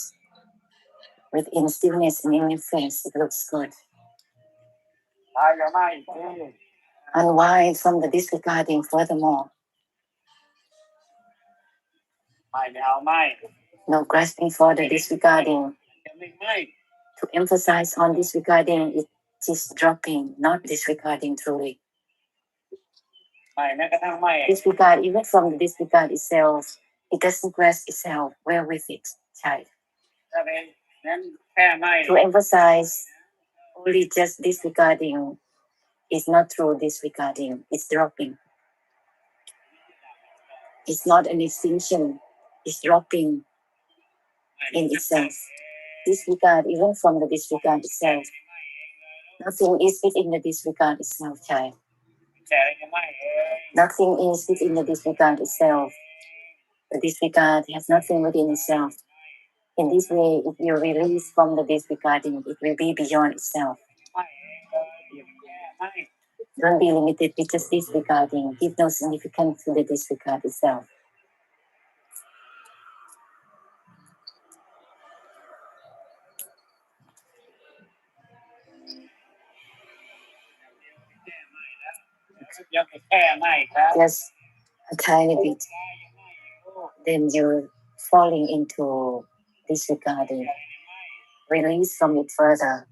within stillness and indifference. It looks good. Unwind from the disregarding furthermore. No grasping for the disregarding. To emphasize on disregarding, it is dropping, not disregarding truly. Disregard, even from the disregard itself, it doesn't grasp itself well with it, child. To emphasize only just disregarding is not true disregarding, it's dropping. It's not an extinction, it's dropping in itself. Disregard, even from the disregard itself. Nothing is within the disregard itself, child. Nothing is within the disregard itself. The disregard has nothing within itself. In this way, if you release from the disregarding, it will be beyond itself. Don't be limited with just disregarding. Give no significance to the disregard itself. Just a tiny bit, then you're falling into disregarding. Release from it further.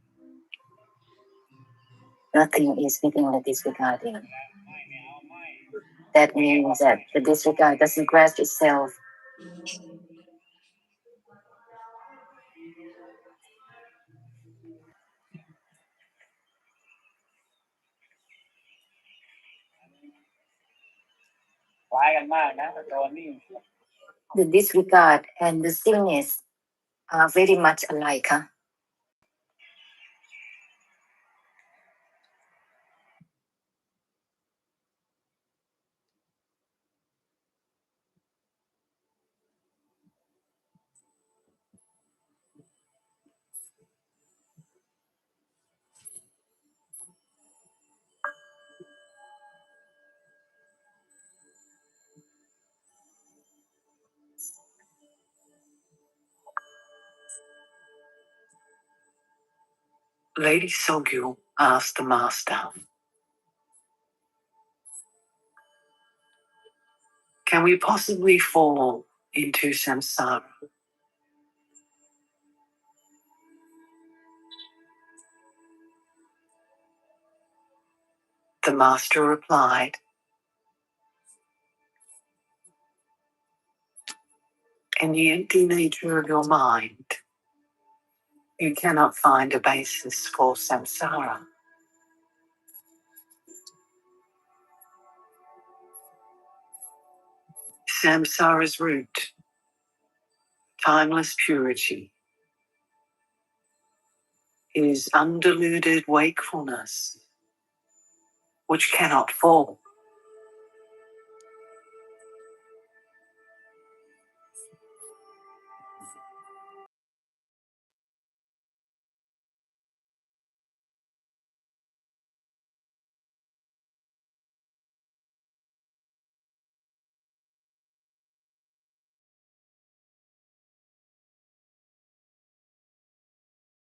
Nothing is within the disregarding. That means that the disregard doesn't grasp itself. The disregard and the stillness are very much alike. Huh? Lady Sogyu asked the master, "Can we possibly fall into samsara?" The master replied, "In the empty nature of your mind, you cannot find a basis for samsara. Samsara's root, timeless purity, is undiluted wakefulness, which cannot fall.